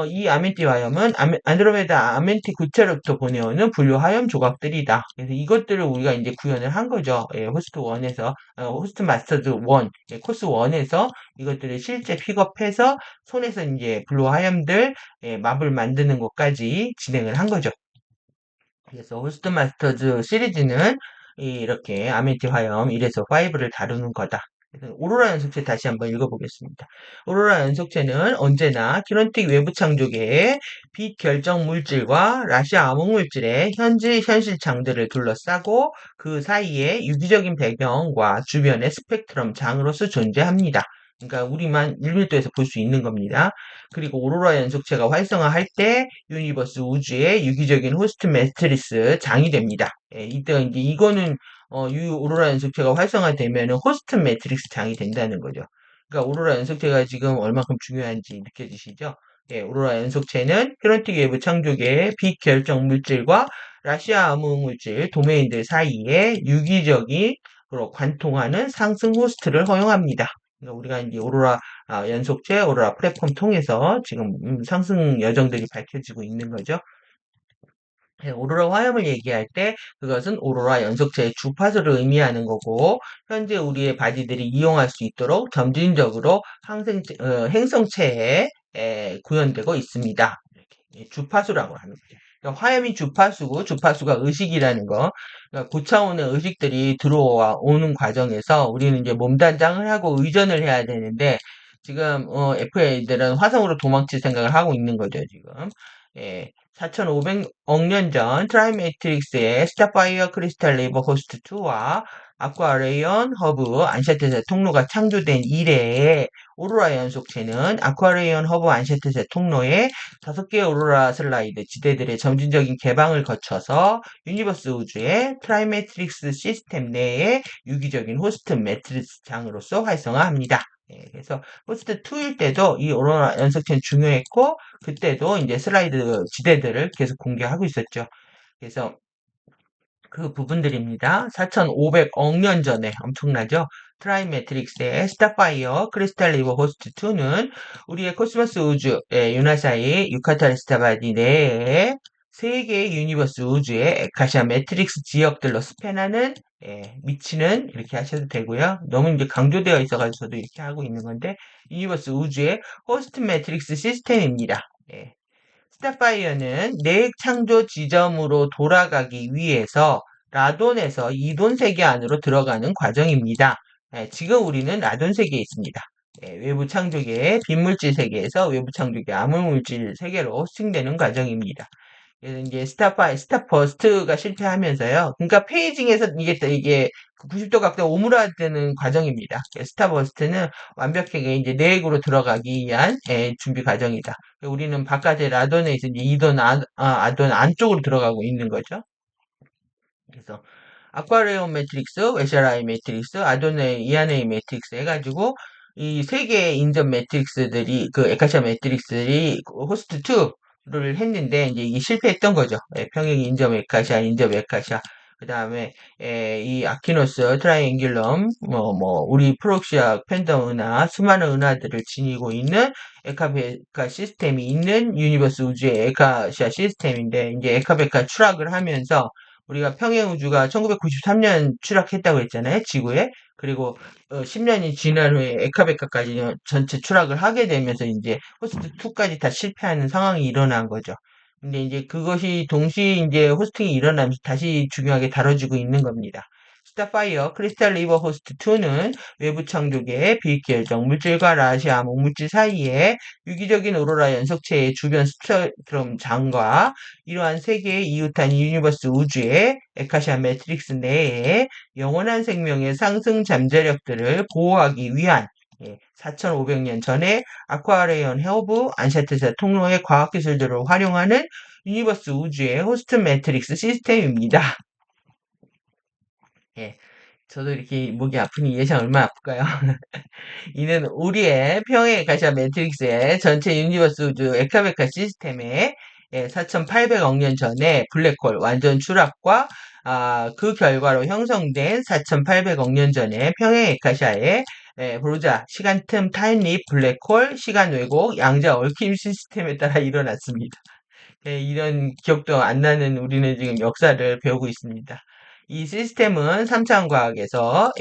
이 아멘티 화염은 안드로메다 아멘티 구체로부터 보내오는 분류 화염 조각들이다. 그래서 이것들을 우리가 이제 구현을 한 거죠. 호스트 1에서, 호스트 마스터즈 1, 코스 1에서 이것들을 실제 픽업해서 손에서 이제 블루 화염들 맵을 만드는 것까지 진행을 한 거죠. 그래서 호스트 마스터즈 시리즈는 이렇게 아메티 화염 1에서 5를 다루는 거다. 오로라 연속체 다시 한번 읽어보겠습니다. 오로라 연속체는 언제나 키론틱 외부 창조계의 빛 결정 물질과 라시아 암흑 물질의 현실 장들을 둘러싸고 그 사이에 유기적인 배경과 주변의 스펙트럼 장으로서 존재합니다. 그러니까 우리만 1밀도에서 볼 수 있는 겁니다. 그리고 오로라 연속체가 활성화할 때 유니버스 우주의 유기적인 호스트 매트리스 장이 됩니다. 이때 이제 이거는 오로라 연속체가 활성화되면 호스트 매트릭스 장이 된다는 거죠. 그러니까 오로라 연속체가 지금 얼마큼 중요한지 느껴지시죠? 오로라 연속체는 히론틱 외부 창조계의 빛결정 물질과 라시아 암흑 물질 도메인들 사이에 유기적인 그리고 관통하는 상승 호스트를 허용합니다. 그러니까 우리가 이제 오로라 연속체, 오로라 플랫폼 통해서 지금 상승 여정들이 밝혀지고 있는 거죠. 오로라 화염을 얘기할 때 그것은 오로라 연속체의 주파수를 의미하는 거고 현재 우리의 바디들이 이용할 수 있도록 점진적으로 행성체에 구현되고 있습니다. 이렇게 주파수라고 하는 거죠. 그러니까 화염이 주파수고 주파수가 의식이라는 거. 그러니까 고차원의 의식들이 들어와 오는 과정에서 우리는 이제 몸단장을 하고 의전을 해야 되는데 지금 FA들은 화성으로 도망칠 생각을 하고 있는 거죠, 지금. 예. 4,500억 년 전 트라이매트릭스의 스타파이어 크리스탈 레이버 호스트 2와 아쿠아레이언 허브 안샤테세 통로가 창조된 이래에 오로라 연속체는 아쿠아레이언 허브 안샤테세 통로에 5개의 오로라 슬라이드 지대들의 점진적인 개방을 거쳐서 유니버스 우주의 트라이매트릭스 시스템 내에 유기적인 호스트 매트리스 장으로서 활성화합니다. 그래서 호스트 2일 때도 이 오로라 연속체는 중요했고 그때도 이제 슬라이드 지대들을 계속 공개하고 있었죠. 그래서 그 부분들입니다. 4,500억 년 전에 엄청나죠? 트라이매트릭스의 스타파이어 크리스탈 리버 호스트 2는 우리의 코스모스 우주 유나사이 유카타르 스타바디 내에 세 개의 유니버스 우주의 에카시아 매트릭스 지역들로 스팬하는 미치는 이렇게 하셔도 되고요. 너무 이제 강조되어 있어가지고 저도 이렇게 하고 있는 건데 유니버스 우주의 호스트 매트릭스 시스템입니다. 스타파이어는 내 창조 지점으로 돌아가기 위해서 라돈에서 이돈 세계 안으로 들어가는 과정입니다. 지금 우리는 라돈 세계에 있습니다. 외부 창조계의 빈물질 세계에서 외부 창조계 암흑물질 세계로 스팅되는 과정입니다. 그래서 이제 스타버스트가 실패하면서요. 그러니까 페이징에서 이게 90도 각도 오므라드는 과정입니다. 스타버스트는 완벽하게 이제 내액으로 들어가기 위한 준비 과정이다. 우리는 바깥에 라돈에 있어 이제 아돈 안쪽으로 들어가고 있는 거죠. 그래서 아쿠아레온 매트릭스, 웨샤라이 매트릭스, 아도네 이아네이 매트릭스 해가지고 이 세 개의 인접 매트릭스들이 그 에카시아 매트릭스들이 호스트 2를 했는데 이제 이게 실패했던 거죠. 평행 인접 에카시아, 인접 에카시아. 그 다음에 이 아키노스, 트라이앵귤럼, 우리 프록시아 팬덤 은하, 수많은 은하들을 지니고 있는 에카베카 시스템이 있는 유니버스 우주의 에카시아 시스템인데 이제 에카베카 추락을 하면서 우리가 평행우주가 1993년 추락했다고 했잖아요, 지구에. 그리고 10년이 지난 후에 에카베카까지 전체 추락을 하게 되면서 이제 호스트 2까지 다 실패하는 상황이 일어난 거죠. 근데 이제 그것이 동시에 이제 호스팅이 일어나면서 다시 중요하게 다뤄지고 있는 겁니다. 스타파이어 크리스탈 리버 호스트 2는 외부 창조계의 비결정 물질과 라시아 암흑물질 사이에 유기적인 오로라 연속체의 주변 스펙트럼 장과 이러한 세계의 이웃한 유니버스 우주의 에카시아 매트릭스 내에 영원한 생명의 상승 잠재력들을 보호하기 위한 4,500년 전에 아쿠아레이언 헤오브 안샤트사 통로의 과학기술들을 활용하는 유니버스 우주의 호스트 매트릭스 시스템입니다. 예, 저도 이렇게 목이 아프니 예상 얼마나 아플까요? 이는 우리의 평행 가시아 매트릭스의 전체 유니버스 우주 에카베카 시스템의 4,800억 년 전에 블랙홀 완전 추락과 그 결과로 형성된 4,800억 년 전에 평행 에카시아의 보자 시간틈 타임립 블랙홀 시간 왜곡 양자 얽힘 시스템에 따라 일어났습니다. 이런 기억도 안 나는 우리는 지금 역사를 배우고 있습니다. 이 시스템은 삼차원과학에서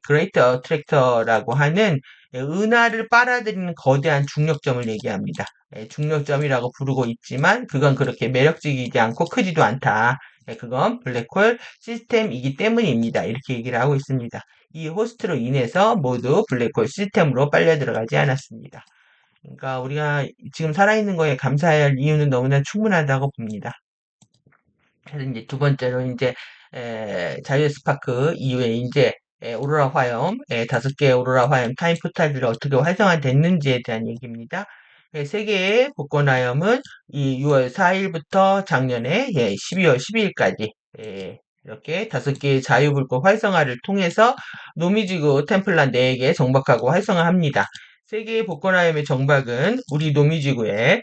그레이트 어트랙터라고 하는 은하를 빨아들이는 거대한 중력점을 얘기합니다. 중력점이라고 부르고 있지만 그건 그렇게 매력적이지 않고 크지도 않다. 그건 블랙홀 시스템이기 때문입니다. 이렇게 얘기를 하고 있습니다. 이 호스트로 인해서 모두 블랙홀 시스템으로 빨려 들어가지 않았습니다. 그러니까 우리가 지금 살아있는 거에 감사할 이유는 너무나 충분하다고 봅니다. 그래서 이제 두 번째로 이제 자유 스파크 이후에 이제 오로라 화염, 5개의 오로라 화염 타임 포탈들이 어떻게 활성화됐는지에 대한 얘기입니다. 세계의 복권화염은 이 6월 4일부터 작년에 12월 12일까지 이렇게 5개의 자유불꽃 활성화를 통해서 노미지구 템플란 4개 정박하고 활성화합니다. 세계의 복권화염의 정박은 우리 노미지구에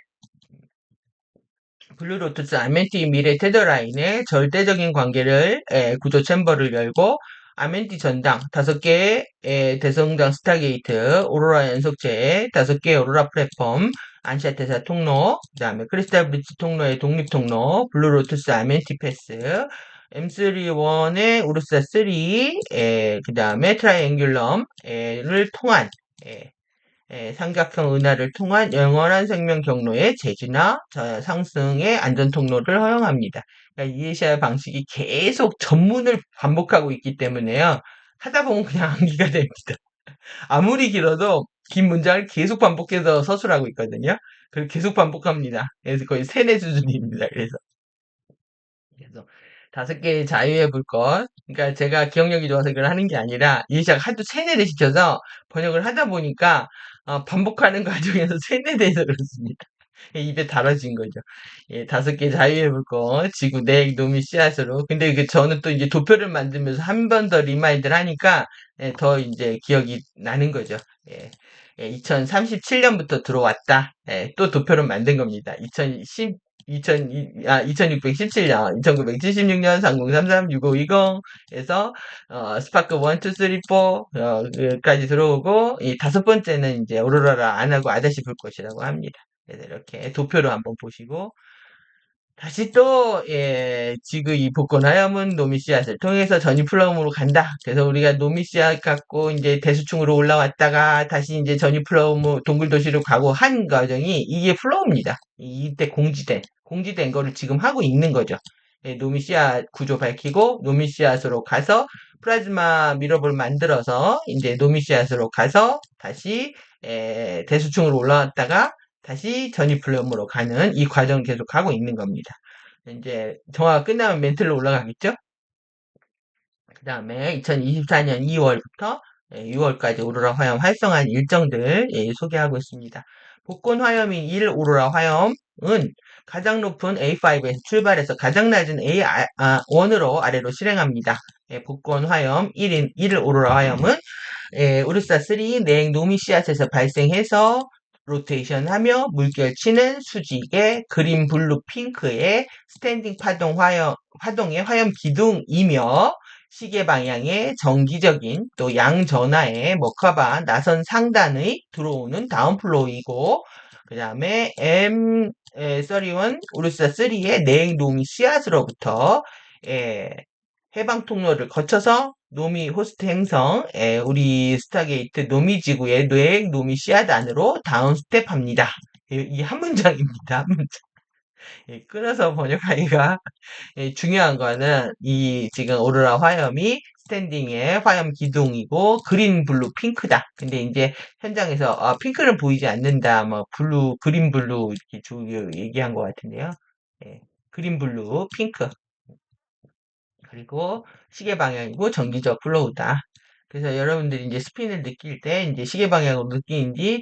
블루로투스 알멘티 미래 테더라인의 절대적인 관계를 구조 챔버를 열고 아멘티 전당 5개의 대성당 스타게이트, 오로라 연속체 5개의 오로라 플랫폼, 안시아테사 통로, 그 다음에 크리스탈 브릿지 통로의 독립 통로, 블루로투스 아멘티 패스, M3-1의 우르사 3, 그 다음에 트라이앵귤럼을 통한 삼각형 은하를 통한 영원한 생명 경로의 제지나 상승의 안전 통로를 허용합니다. 그러니까 이에시아 방식이 계속 전문을 반복하고 있기 때문에요. 하다 보면 그냥 암기가 됩니다. 아무리 길어도 긴 문장을 계속 반복해서 서술하고 있거든요. 그걸 계속 반복합니다. 그래서 거의 세뇌 수준입니다. 그래서 5개의 자유의 물건. 그러니까 제가 기억력이 좋아서 이걸 하는 게 아니라 이해시작 하도 세뇌를 시켜서 번역을 하다 보니까 반복하는 과정에서 세뇌돼서 그렇습니다. 입에 달아진 거죠. 예, 5개 자유의 물건, 지구, 내액, 노미, 씨앗으로. 근데 저는 또 이제 도표를 만들면서 한 번 더 리마인드를 하니까 더 이제 기억이 나는 거죠. 예, 2037년부터 들어왔다. 또 도표를 만든 겁니다. 2617년, 1976년, 3033, 6520에서, 스파크 1, 2, 3, 4까지 들어오고, 이 5번째는 이제 오로라를 안 하고 아다시 불 것이라고 합니다. 그래서 이렇게 도표로 한번 보시고, 다시 또, 지구 이 복권하염은 노미씨앗을 통해서 전이플러움으로 간다. 그래서 우리가 노미씨앗 갖고 이제 대수층으로 올라왔다가 다시 이제 전이플러움 동굴도시로 가고 한 과정이 이게 플러우입니다. 이때 공지된 거를 지금 하고 있는 거죠. 노미씨앗 구조 밝히고 노미씨앗으로 가서 플라즈마 미러볼 만들어서 이제 노미씨앗으로 가서 다시 대수층으로 올라왔다가 다시 전이플럼으로 가는 이 과정을 계속 하고 있는 겁니다. 이제 정화가 끝나면 멘틀로 올라가겠죠? 그 다음에 2024년 2월부터 6월까지 오로라 화염 활성화 일정들 소개하고 있습니다. 복권 화염인 1 오로라 화염은 가장 높은 A5에서 출발해서 가장 낮은 A1으로 아래로 실행합니다. 복권 화염 1 오로라 화염은 우르사 3 내액 노미 씨앗에서 발생해서 로테이션 하며 물결치는 수직의 그린 블루 핑크의 스탠딩 화동의 화염 기둥이며 시계 방향의 정기적인 또 양전하의 머카바 나선 상단의 들어오는 다운플로우이고 그 다음에 M31 우르사 3의 내액 노미 씨앗으로부터 해방 통로를 거쳐서 노미 호스트 행성, 우리 스타게이트 노미 지구의 뇌 노미 씨앗 안으로 다운 스텝합니다. 이 한 문장입니다. 한 문장. 끊어서 번역하기가 중요한 거는 이 지금 오로라 화염이 스탠딩의 화염 기둥이고 그린 블루 핑크다. 근데 이제 현장에서 핑크는 보이지 않는다. 뭐 블루 그린 블루 이렇게 얘기한 것 같은데요. 그린 블루 핑크. 그리고 시계 방향이고 정기적 플로우다. 그래서 여러분들이 이제 스핀을 느낄 때 이제 시계 방향으로 느끼는지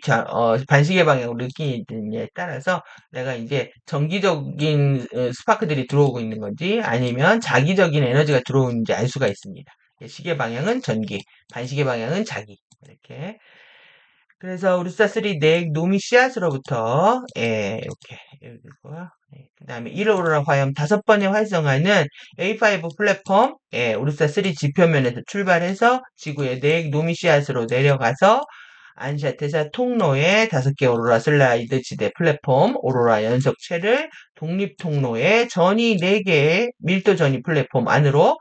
반시계 방향으로 느끼는지에 따라서 내가 이제 정기적인 스파크들이 들어오고 있는 건지 아니면 자기적인 에너지가 들어오는지 알 수가 있습니다. 시계 방향은 전기, 반시계 방향은 자기 이렇게. 그래서 우르사3 넥 노미 씨앗으로부터 이렇게 여기고요. 그 다음에 1호로라 화염 5번의 활성화는 A5 플랫폼 우르사3 지표면에서 출발해서 지구의 넥 노미 씨앗으로 내려가서 안샤테사 통로의 5개 오로라 슬라이드 지대 플랫폼 오로라 연속체를 독립 통로의 전이 4개의 밀도 전이 플랫폼 안으로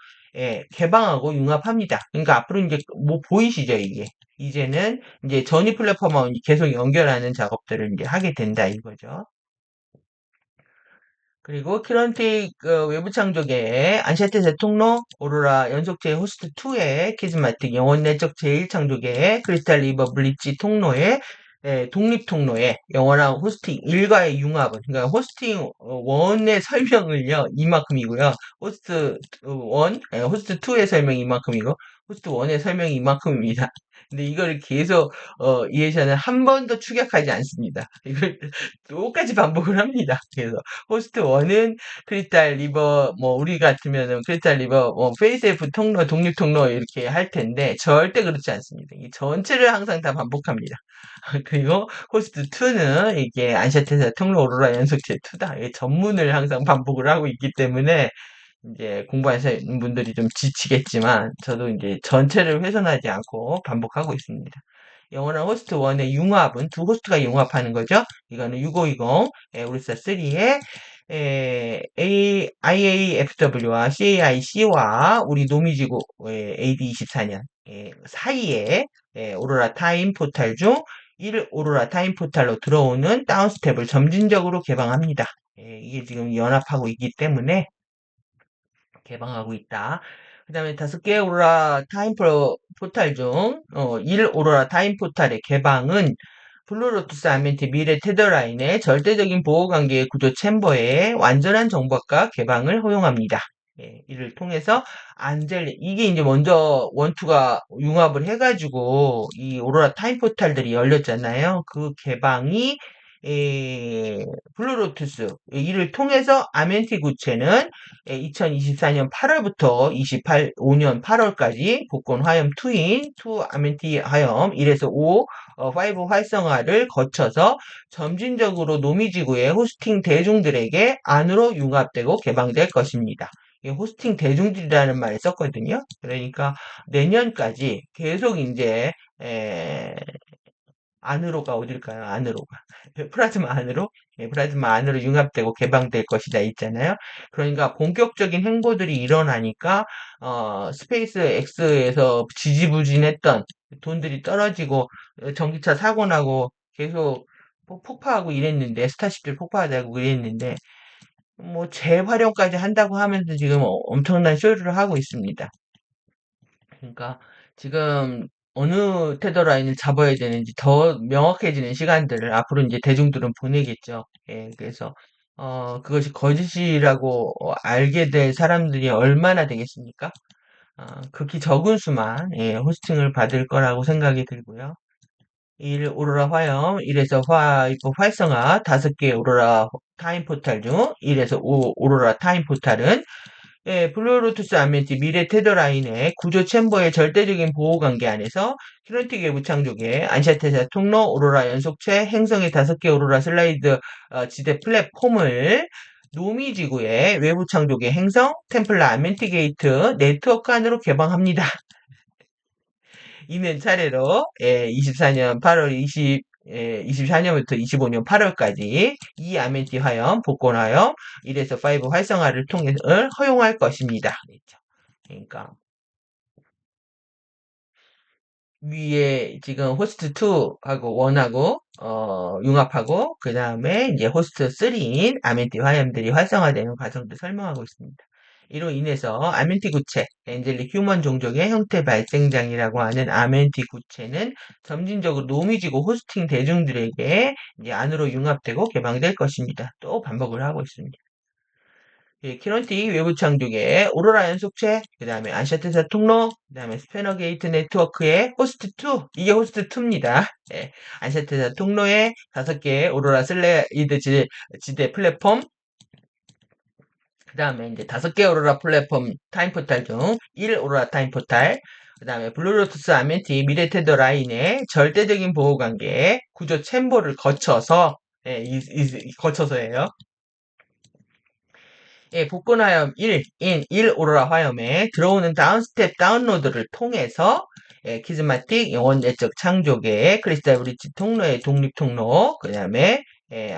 개방하고 융합합니다. 그러니까 앞으로 이제 뭐 보이시죠 이게? 이제는 이제 전이 플랫폼하고 계속 연결하는 작업들을 이제 하게 된다 이거죠. 그리고 키런틱 외부 창조계의 안샤테세 통로, 오로라 연속체 호스트 2의 키즈마틱 영원 내적 제1창조계의 크리스탈 리버 블리치 통로의 독립 통로의 영원한 호스팅 1과의 융합은 그러니까 호스팅 1의 설명을요 이만큼이고요. 호스트 1, 호스트 2의 설명이 이만큼이고 호스트 1의 설명이 이만큼입니다. 근데 이걸 계속 이해샤는 한 번도 축약하지 않습니다. 이걸 똑같이 반복을 합니다. 그래서 호스트 1은 크리스탈 리버 뭐 우리 같으면은 크리스탈 리버 뭐 페이스F 통로 독립 통로 이렇게 할 텐데 절대 그렇지 않습니다. 이 전체를 항상 다 반복합니다. 그리고 호스트 2는 이게 안샤테사 통로 오로라 연속체 2다. 전문을 항상 반복을 하고 있기 때문에 이제 공부하시는 분들이 좀 지치겠지만, 저도 이제 전체를 훼손하지 않고 반복하고 있습니다. 영원한 호스트 1의 융합은 두 호스트가 융합하는 거죠. 이거는 6520, 우리사 3의 IAFW와 CAIC와 우리 노미지구 AD24년 사이에 오로라 타임 포탈 중 1 오로라 타임 포탈로 들어오는 다운스텝을 점진적으로 개방합니다. 이게 지금 연합하고 있기 때문에 개방하고 있다. 그 다음에 5개의 오로라 타임 포탈 중 1 오로라 타임 포탈의 개방은 블루로투스 아멘티 미래 테더라인의 절대적인 보호관계의 구조 챔버의 완전한 정박과 개방을 허용합니다. 이를 통해서 이게 이제 먼저 원투가 융합을 해가지고 이 오로라 타임 포탈들이 열렸잖아요. 그 개방이 블루로투스 이를 통해서 아멘티 구체는 2024년 8월부터 5년 8월까지 복권 화염 2인 2 아멘티 화염 1에서 5 5 활성화를 거쳐서 점진적으로 노미지구의 호스팅 대중들에게 안으로 융합되고 개방될 것입니다. 호스팅 대중들이라는 말을 썼거든요. 그러니까 내년까지 계속 이제 안으로가 어딜까요? 안으로가. 플라즈마 안으로? 플라즈마 안으로 융합되고 개방될 것이다 있잖아요. 그러니까 본격적인 행보들이 일어나니까 스페이스 X에서 지지부진했던 돈들이 떨어지고 전기차 사고 나고 계속 폭파하고 이랬는데 스타쉽들 폭파하다고 이랬는데 뭐 재활용까지 한다고 하면서 지금 엄청난 쇼를 하고 있습니다. 그러니까 지금 어느 테더라인을 잡아야 되는지 더 명확해지는 시간들을 앞으로 이제 대중들은 보내겠죠. 그래서 그것이 거짓이라고 알게 될 사람들이 얼마나 되겠습니까? 극히 적은 수만 호스팅을 받을 거라고 생각이 들고요. 1 오로라 화염, 1에서 활성화, 5개 오로라 타임 포탈 중 1에서 5 오로라 타임 포탈은 블루루투스 아멘티 미래 테더라인의 구조 챔버의 절대적인 보호관계 안에서 키네틱 외부 창조계, 안샤테사 통로, 오로라 연속체, 행성의 5개 오로라 슬라이드 지대 플랫폼을 노미지구의 외부 창조계 행성, 템플라 아멘티 게이트 네트워크 안으로 개방합니다. 이는 차례로 24년 8월 24년부터 25년 8월까지 이 아멘티 화염, 복권 화염, 1에서 5 활성화를 통해 허용할 것입니다. 그러니까 위에 지금 호스트 2하고 1하고 융합하고 그 다음에 이제 호스트 3인 아멘티 화염들이 활성화되는 과정도 설명하고 있습니다. 이로 인해서 아멘티 구체, 엔젤릭 휴먼 종족의 형태 발생장이라고 하는 아멘티 구체는 점진적으로 노미지고 호스팅 대중들에게 이제 안으로 융합되고 개방될 것입니다. 또 반복을 하고 있습니다. 키론틱 외부 창조계, 오로라 연속체, 그 다음에 안샤테사 통로, 그 다음에 스패너 게이트 네트워크의 호스트 2, 이게 호스트 2입니다. 안샤테사 통로에 5개 오로라 슬레이드 지대 플랫폼, 그 다음에 이제 5개 오로라 플랫폼 타임 포탈 중 1 오로라 타임 포탈, 그 다음에 블루로투스 아멘티 미래테더 라인의 절대적인 보호관계 구조 챔버를 거쳐서, 거쳐서예요. 복권 화염 1인 1 오로라 화염에 들어오는 다운스텝 다운로드를 통해서 키즈마틱 영원 내적 창조계 크리스탈 브릿지 통로의 독립 통로, 그 다음에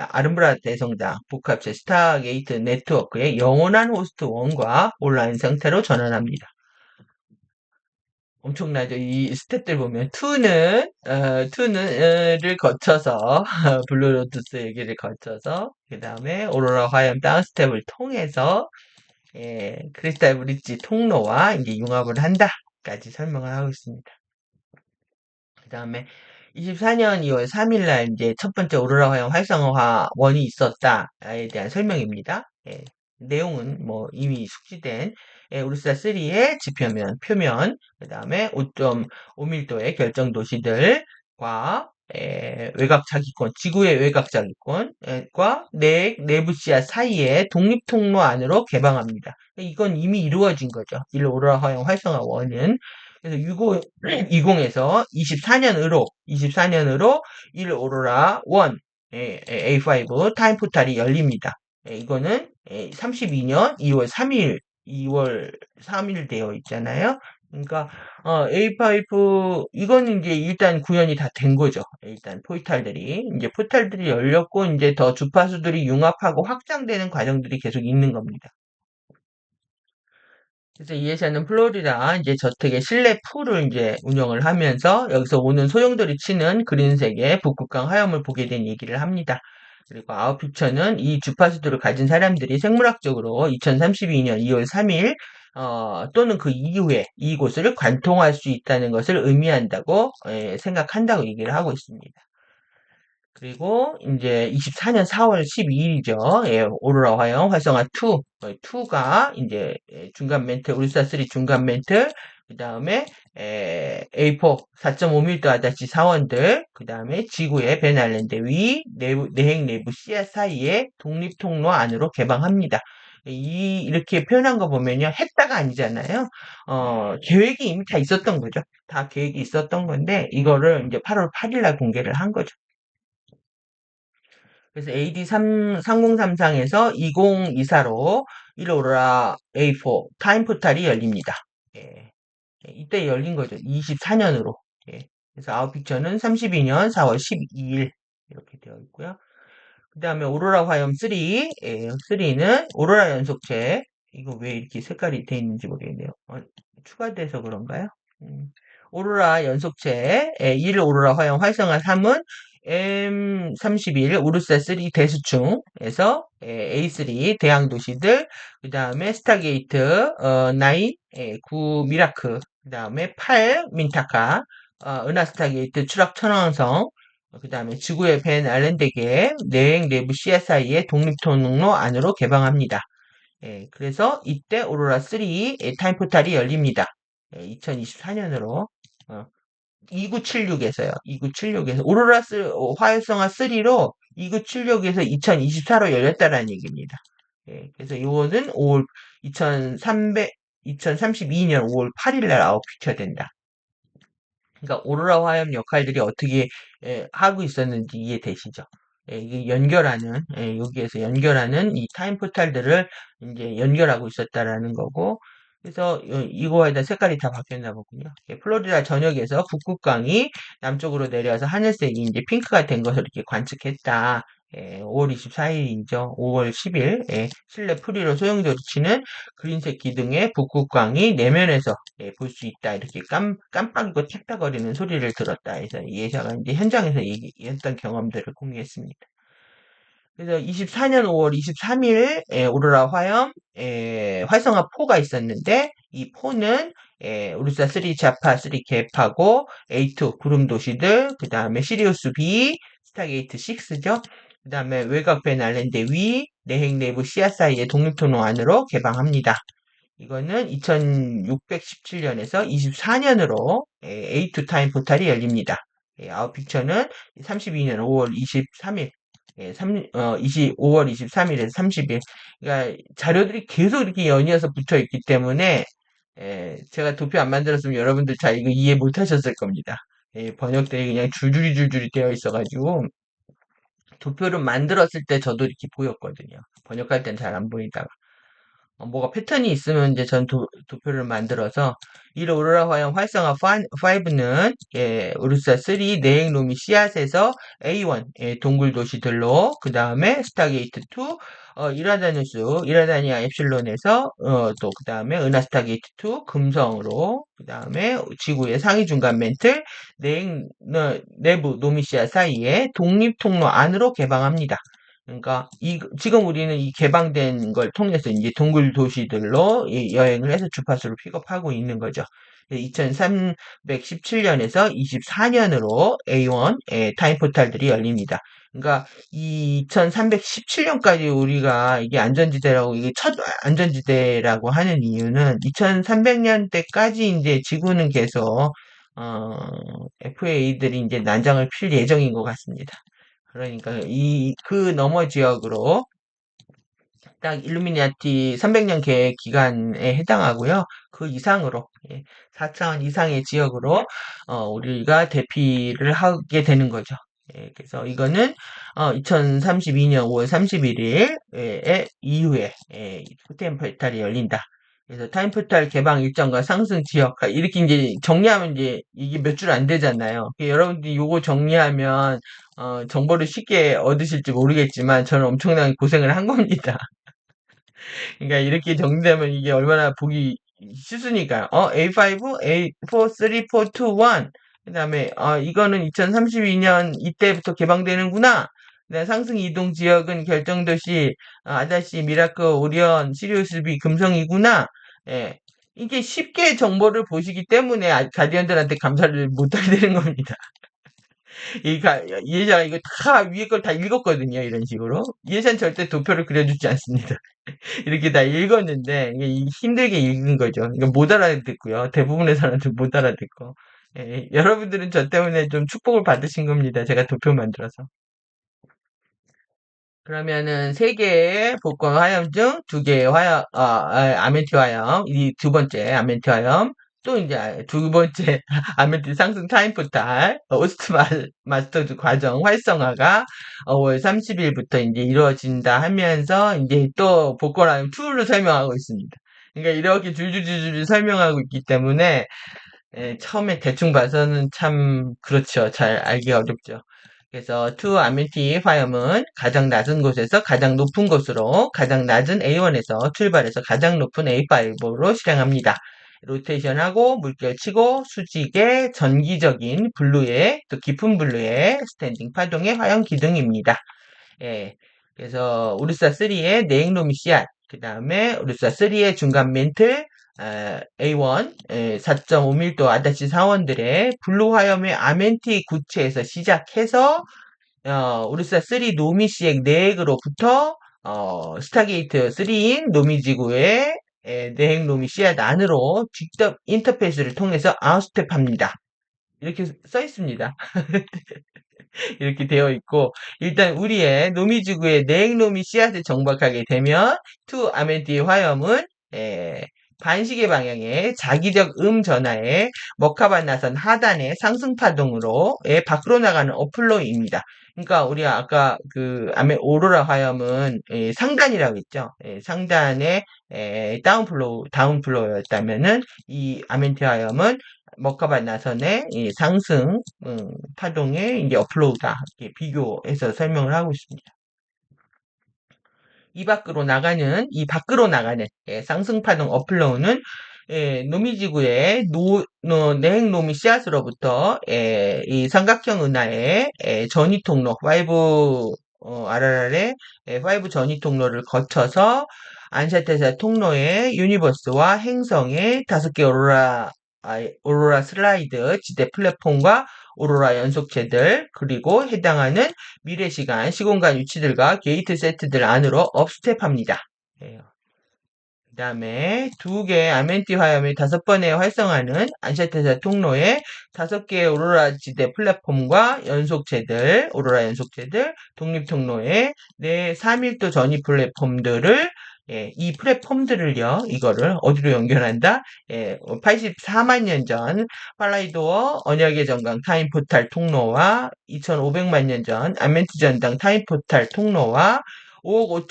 아름브라 대성당 복합체 스타게이트 네트워크의 영원한 호스트 1과 온라인 상태로 전환합니다. 엄청나죠? 이 스텝들 보면 2를 거쳐서 블루로투스 얘기를 거쳐서 그 다음에 오로라 화염 다운스텝을 통해서 크리스탈 브릿지 통로와 이제 융합을 한다까지 설명을 하고 있습니다. 그 다음에 24년 2월 3일날 이제 첫 번째 오로라 화염 활성화 원이 있었다에 대한 설명입니다. 내용은 뭐 이미 숙지된 우르사 3의 지표면, 표면, 그 다음에 5.5밀도의 결정 도시들과 외곽 자기권, 지구의 외곽 자기권과 내부 씨앗 사이의 독립 통로 안으로 개방합니다. 이건 이미 이루어진 거죠. 1 오로라 화염 활성화 원은. 그래서 20에서 24년으로 1 오로라 1 A5 타임 포탈이 열립니다. 이거는 32년 2월 3일 2월 3일 되어 있잖아요. 그러니까 A5 이거는 이제 일단 구현이 다 된 거죠. 일단 포탈들이 열렸고 이제 더 주파수들이 융합하고 확장되는 과정들이 계속 있는 겁니다. 그래서 이 회사는 플로리다 이제 저택의 실내 풀을 이제 운영을 하면서 여기서 오는 소형들이 치는 그린색의 북극강 하염을 보게 된 얘기를 합니다. 그리고 아웃픽처는 이 주파수들을 가진 사람들이 생물학적으로 2032년 2월 3일 또는 그 이후에 이곳을 관통할 수 있다는 것을 의미한다고 생각한다고 얘기를 하고 있습니다. 그리고 이제 24년 4월 12일이죠. 예, 오로라 화형 활성화 2, 2가 이제 중간 멘트, 울사 3 중간 멘트, 그 다음에 A4 4.5mm 아다치 사원들, 그 다음에 지구의 벤 아일랜드 내핵 내부 씨앗 사이에 독립 통로 안으로 개방합니다. 이렇게 표현한 거 보면요. 했다가 아니잖아요. 계획이 이미 다 있었던 거죠. 다 계획이 있었던 건데, 이거를 이제 8월 8일 날 공개를 한 거죠. 그래서 AD 3033에서 2024로 1오라 A4 타임 포탈이 열립니다. 예. 이때 열린 거죠. 24년으로. 예. 그래서 아웃픽처는 32년 4월 12일 이렇게 되어 있고요. 그 다음에 오로라 화염 3, 예, 3는 오로라 연속체. 이거 왜 이렇게 색깔이 되어 있는지 모르겠네요. 추가돼서 그런가요? 오로라 연속체, 1 오로라 화염 활성화 3은 M31 우르사 3 대수충에서 A3 대항 도시들, 그 다음에 스타게이트 9, 9 미라크, 그 다음에 8 민타카, 은하스타게이트 추락 천왕성, 그 다음에 지구의 벤 아일랜드계 내핵 내부 CSI의 독립통로 안으로 개방합니다. 예, 그래서 이때 오로라 3 타임 포탈이 열립니다. 2024년으로 2976에서요. 2976에서 활성화 3로 2976에서 2024로 열렸다라는 얘기입니다. 예, 그래서 이거는 5월 2032년 5월 8일 날 아웃피처 된다. 그러니까 오로라 화염 역할들이 어떻게 하고 있었는지 이해되시죠? 이게 여기에서 연결하는 이 타임 포탈들을 이제 연결하고 있었다라는 거고, 그래서 이거에다 색깔이 다 바뀌었나 보군요. 플로리다 전역에서 북극강이 남쪽으로 내려와서 하늘색이 이제 핑크가 된 것을 이렇게 관측했다. 5월 24일이죠. 5월 10일 실내 프리로 소형조리 치는 그린색 기둥의 북극광이 내면에서 볼 수 있다. 이렇게 깜빡이고 탁탁거리는 소리를 들었다. 해서 이 예사가 이제 현장에서 얘기했던 경험들을 공유했습니다. 그래서 24년 5월 23일 오로라 화염 활성화 4가 있었는데 이 4는 우르사 3 자파 3 갭하고 A2 구름 도시들, 그 다음에 시리우스 B, 스타게이트 6죠. 그 다음에 외곽 벤 아일랜드 내핵 내부 씨앗 사이의 독립통로 안으로 개방합니다. 이거는 2617년에서 24년으로 A2 타임 포탈이 열립니다. 아웃픽처는 32년 5월 23일, 5월 23일에서 30일. 그러니까 자료들이 계속 이렇게 연이어서 붙어 있기 때문에 제가 도표 안 만들었으면 여러분들 잘 이거 이해 못 하셨을 겁니다. 번역들이 그냥 줄줄이 되어 있어가지고 도표를 만들었을 때 저도 이렇게 보였거든요. 번역할 땐 잘 안 보이다가. 뭐가 패턴이 있으면 이제 전 도표를 만들어서 이 오로라 화형 활성화 5는 우르사 3 내핵로미 씨앗에서 A1 동굴 도시들로, 그 다음에 스타게이트 2 이라다니아 엡실론에서 또 그 다음에 은하스타게이트 2 금성으로, 그 다음에 지구의 상위 중간 멘틀 내핵 내부 노미 씨앗 사이에 독립 통로 안으로 개방합니다. 그러니까 지금 우리는 이 개방된 걸 통해서 이제 동굴 도시들로 여행을 해서 주파수를 픽업하고 있는 거죠. 2317년에서 24년으로 A1 타임 포탈들이 열립니다. 그러니까 2317년까지 우리가 이게 안전지대라고, 이게 첫 안전지대라고 하는 이유는 2300년 때까지 이제 지구는 계속 FAA들이 이제 난장을 필 예정인 것 같습니다. 그러니까 그 너머 지역으로 딱 일루미나티 300년 계획 기간에 해당하고요. 그 이상으로 4차원 이상의 지역으로 우리가 대피를 하게 되는 거죠. 그래서 이거는 2032년 5월 31일 이후에 후텐 페탈이 열린다. 그래서 타임포탈 개방 일정과 상승 지역 이렇게 이제 정리하면 이제 이게 몇 줄 안 되잖아요. 여러분들이 요거 정리하면 정보를 쉽게 얻으실지 모르겠지만 저는 엄청난 고생을 한 겁니다. 그러니까 이렇게 정리되면 이게 얼마나 보기 쉽으니까 A5, A4, 3, 4, 2, 1 그다음에 이거는 2032년 이때부터 개방되는구나. 그다음 상승 이동 지역은 결정도 시 아다시, 미라클, 오리온, 시리우스 B 금성이구나. 예. 이게 쉽게 정보를 보시기 때문에 가디언들한테 감사를 못하게 되는 겁니다. 예전 이거 다 위에 걸 다 읽었거든요. 이런 식으로. 예전 절대 도표를 그려주지 않습니다. 이렇게 다 읽었는데 이게 힘들게 읽은 거죠. 이거 못 알아듣고요. 대부분의 사람들 못 알아듣고. 예, 여러분들은 저 때문에 좀 축복을 받으신 겁니다. 제가 도표 만들어서. 그러면은 세 개의 복권 화염 중 두 개의 아멘티 화염, 이 두 번째 아멘티 화염, 또 이제 두 번째 아멘티 상승 타임 포탈, 오스트 마스터즈 과정 활성화가 5월 30일부터 이제 이루어진다 하면서 이제 또 복권 화염 2를 설명하고 있습니다. 그러니까 이렇게 줄줄줄줄 설명하고 있기 때문에 처음에 대충 봐서는 참 그렇죠. 잘 알기 어렵죠. 그래서 투 아멘티 화염은 가장 낮은 곳에서 가장 높은 곳으로 가장 낮은 A1에서 출발해서 가장 높은 A5로 실행합니다. 로테이션하고 물결치고 수직의 전기적인 블루의 또 깊은 블루의 스탠딩 파동의 화염 기둥입니다. 예. 그래서 우르사 3의 네익로미 씨앗, 그 다음에 우르사 3의 중간 멘틀, A1, 4.5밀도 아다치 사원들의 블루 화염의 아멘티 구체에서 시작해서 우르사 3 노미 시액 내액으로부터 스타게이트 3인 노미 지구의 내핵 노미 씨앗 안으로 직접 인터페이스를 통해서 아웃스텝합니다. 이렇게 써 있습니다. 이렇게 되어 있고 일단 우리의 노미지구의 내액노미 씨앗을 정박하게 되면 투 아멘티 화염은 반시계 방향의 자기적 전하에 머카바 나선 하단의 상승 파동으로 밖으로 나가는 어플로입니다. 그러니까 우리가 아까 그 오로라 화염은 상단이라고 했죠. 상단의 다운플로우였다면은 이 아멘티 화염은 머카바 나선의 이 상승 파동의 이제 어플로우다 이렇게 비교해서 설명을 하고 있습니다. 이 밖으로 나가는 상승 파동 어플로우는 노미지구의 내핵 노미 씨앗으로부터 이 삼각형 은하의 전이 통로 5 RRR의 5 전이 통로를 거쳐서 안샤테사 통로의 유니버스와 행성의 5개 오로라 슬라이드 지대 플랫폼과 오로라 연속체들 그리고 해당하는 미래시간 시공간 위치들과 게이트 세트들 안으로 업스텝합니다. 그 다음에 두 개의 아멘티 화염의 5번의 활성화는 안샤테사 통로의 5개의 오로라 지대 플랫폼과 오로라 연속체들, 독립통로의 3밀도 전이 플랫폼들을 이 플랫폼들을요, 이거를 어디로 연결한다? 84만 년 전 팔라이도어 언약의 전강 타임포탈 통로와 2500만 년 전 아멘티 전당 타임포탈 통로와 5억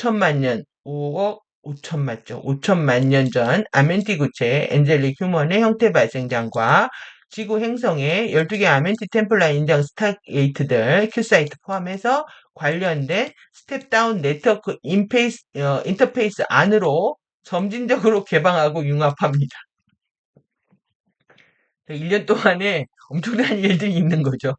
5천만 년 전 아멘티 구체의 엔젤릭 휴먼의 형태 발생장과 지구 행성의 12개 아멘티 템플라 인장 스타게이트들 큐사이트 포함해서 관련된 스텝다운 네트워크 인터페이스 안으로 점진적으로 개방하고 융합합니다. 1년 동안에 엄청난 일들이 있는 거죠.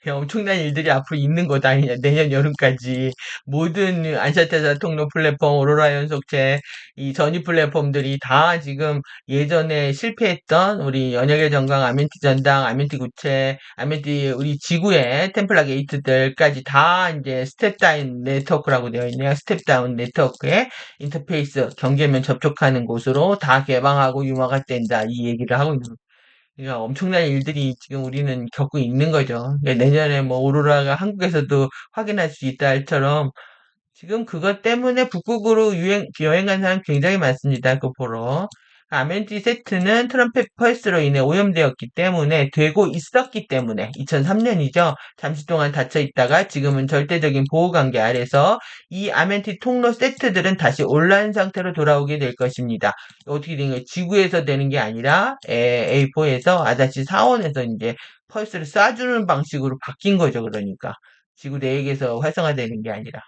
엄청난 일들이 앞으로 있는 거다. 내년 여름까지 모든 안샤테사 통로 플랫폼, 오로라 연속체, 이 전위 플랫폼들이 다 지금 예전에 실패했던 우리 연역의 전강, 아멘티 전당, 아멘티 구체, 아멘티 우리 지구의 템플라 게이트들까지 다 이제 스텝다운 네트워크라고 되어 있네요. 스텝다운 네트워크의 인터페이스 경계면 접촉하는 곳으로 다 개방하고 융화가 된다. 이 얘기를 하고 있는 거예요. 그러니까 엄청난 일들이 지금 우리는 겪고 있는 거죠. 그러니까 내년에 뭐 오로라가 한국에서도 확인할 수 있다 할처럼 지금 그것 때문에 북극으로 여행 간 사람 굉장히 많습니다. 그거 보러. 아멘티 세트는 트럼펫 펄스로 인해 오염되었기 때문에 되고 있었기 때문에 2003년이죠. 잠시 동안 닫혀 있다가 지금은 절대적인 보호관계 아래서 이 아멘티 통로 세트들은 다시 온라인 상태로 돌아오게 될 것입니다. 어떻게 된 거예요? 지구에서 되는 게 아니라 A4에서 아다시 사원에서 이제 펄스를 쏴주는 방식으로 바뀐 거죠. 그러니까 지구 내에서 활성화되는 게 아니라.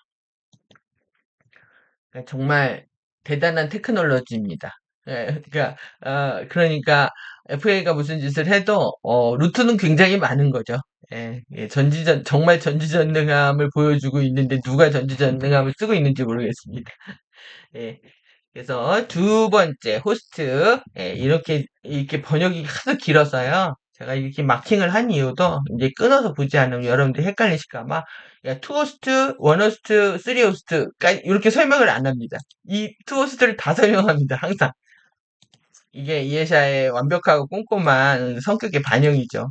그러니까 정말 대단한 테크놀로지입니다. 그러니까 FA가 무슨 짓을 해도 루트는 굉장히 많은 거죠. 정말 전지전능함을 보여주고 있는데 누가 전지전능함을 쓰고 있는지 모르겠습니다. 예, 그래서 두 번째 호스트 이렇게 번역이 하도 길어서요. 제가 이렇게 마킹을 한 이유도 이제 끊어서 보지 않으면 여러분들 헷갈리실까봐 투 호스트, 원 호스트, 쓰리 호스트까지 이렇게 설명을 안 합니다. 이 투 호스트를 다 설명합니다. 항상 이게 이해샤의 완벽하고 꼼꼼한 성격의 반영이죠.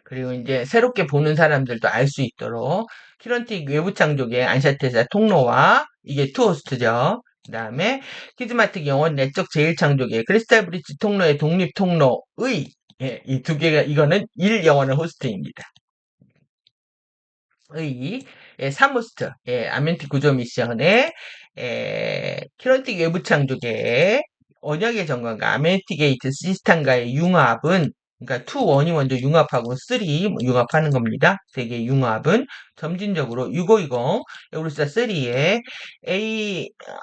그리고 이제 새롭게 보는 사람들도 알 수 있도록 키런틱 외부 창조의 안샤테사 통로와 이게 투호스트죠. 그 다음에 키즈마틱 영원 내적 제일창조계 크리스탈 브릿지 통로의 독립 통로의 이 두 개가 이거는 1영원의 호스트입니다. 의 3호스트 아멘틱 구조 미션의 키런틱 외부 창조계의 언약의 정관과 아멘틱 게이트 시스템과의 융합은 그러니까 2, 1이 먼저 융합하고 3 융합하는 겁니다. 세 개의 융합은 점진적으로 6520 에우루스타 3의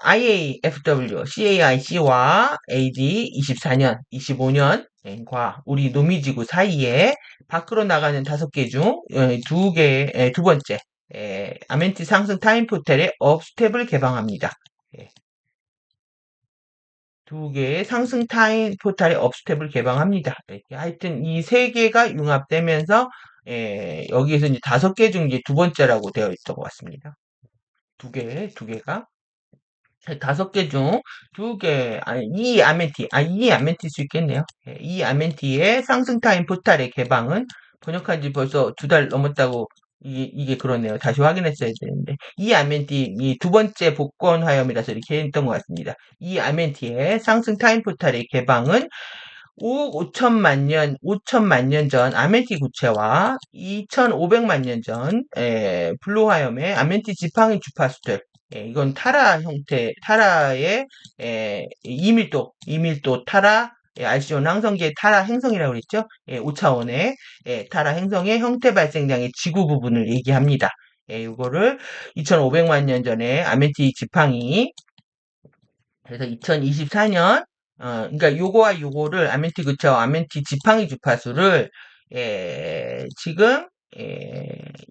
IAFW, CAIC와 AD 24년, 25년과 우리 노미지구 사이에 밖으로 나가는 5개 중 두 번째 아멘티 상승 타임 포텔의 업스텝을 개방합니다. 두 개의 상승 타임 포탈의 업스텝을 개방합니다. 하여튼 이 세 개가 융합되면서 여기에서 이제 5개 중 이제 두 번째라고 되어 있던 것 같습니다. 두 개가 5개 중 2개, 아니, 이 아멘티 수 있겠네요. 이 아멘티의 상승 타임 포탈의 개방은 번역한 지 벌써 2달 넘었다고 이게 그렇네요. 다시 확인했어야 되는데. 이 아멘티, 이 두 번째 복권 화염이라서 이렇게 했던 것 같습니다. 이 아멘티의 상승 타임 포탈의 개방은 5억 5천만 년 전 아멘티 구체와 2,500만 년 전 블루 화염의 아멘티 지팡이 주파수들 이건 타라의 이밀도 타라 알시온 항성계의 타라 행성이라고 그랬죠? 5차원의 타라 행성의 형태 발생량의 지구 부분을 얘기합니다. 이거를 2,500만 년 전에 아멘티 지팡이 그래서 2024년 그러니까 요거와 요거를 아멘티 그쵸 아멘티 지팡이 주파수를 지금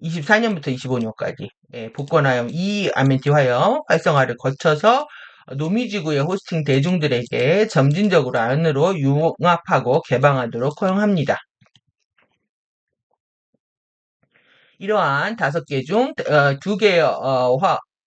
24년부터 25년까지 복권화염 이 아멘티 화염 활성화를 거쳐서 노미지구의 호스팅 대중들에게 점진적으로 안으로 융합하고 개방하도록 허용합니다. 이러한 5개 중 2개의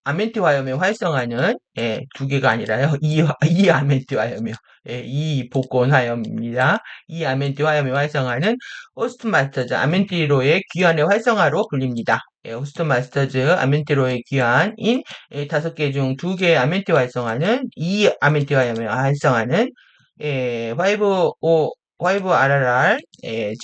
아멘티 화염의 활성화는 2개가 아니라요. 이 아멘티 화염이요. 이 복권 화염입니다. 이 아멘티 화염의 활성화는 호스트 마스터즈 아멘티로의 귀환의 활성화로 불립니다. 호스트 마스터즈 아멘티로의 귀환인 5개 중 2개의 아멘티 활성화는 이 아멘티 화염의 활성화는 5RRR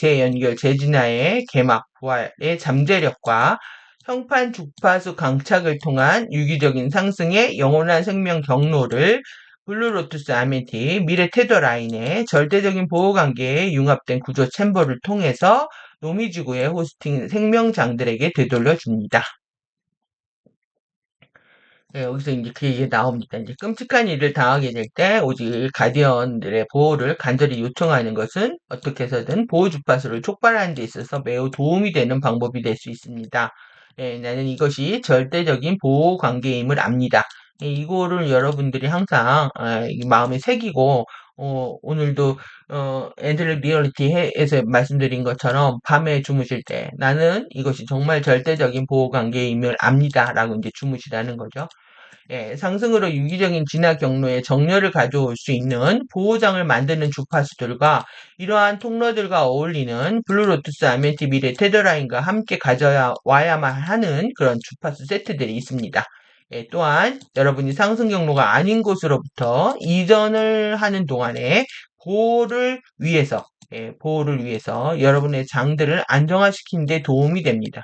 재연결 재진화의 개막 부활의 잠재력과 형판 주파수 강착을 통한 유기적인 상승의 영원한 생명 경로를 블루로투스 아멘티 미래 테더 라인의 절대적인 보호관계에 융합된 구조 챔버를 통해서 노미지구의 호스팅 생명장들에게 되돌려 줍니다. 여기서 이제 그 얘기가 나옵니다. 이제 끔찍한 일을 당하게 될 때 오직 가디언들의 보호를 간절히 요청하는 것은 어떻게 해서든 보호 주파수를 촉발하는 데 있어서 매우 도움이 되는 방법이 될 수 있습니다. 나는 이것이 절대적인 보호 관계임을 압니다. 이거를 여러분들이 항상 마음에 새기고 오늘도 앤드류 리얼리티에서 말씀드린 것처럼 밤에 주무실 때 나는 이것이 정말 절대적인 보호 관계임을 압니다. 라고 이제 주무시라는 거죠. 상승으로 유기적인 진화 경로에 정렬을 가져올 수 있는 보호장을 만드는 주파수들과 이러한 통로들과 어울리는 블루로투스 아멘티 미래 테더라인과 함께 가져와야만 하는 그런 주파수 세트들이 있습니다. 또한 여러분이 상승 경로가 아닌 곳으로부터 이전을 하는 동안에 보호를 위해서 여러분의 장들을 안정화시키는 데 도움이 됩니다.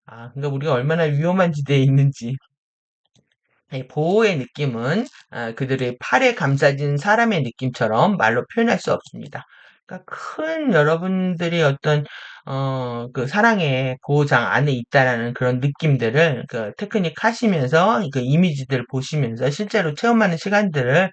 그러니까 우리가 얼마나 위험한 지대에 있는지. 보호의 느낌은 그들의 팔에 감싸진 사람의 느낌처럼 말로 표현할 수 없습니다. 그러니까 큰 여러분들이 어떤 그 사랑의 보호장 안에 있다라는 그런 느낌들을 그 테크닉 하시면서 그 이미지들 보시면서 실제로 체험하는 시간들을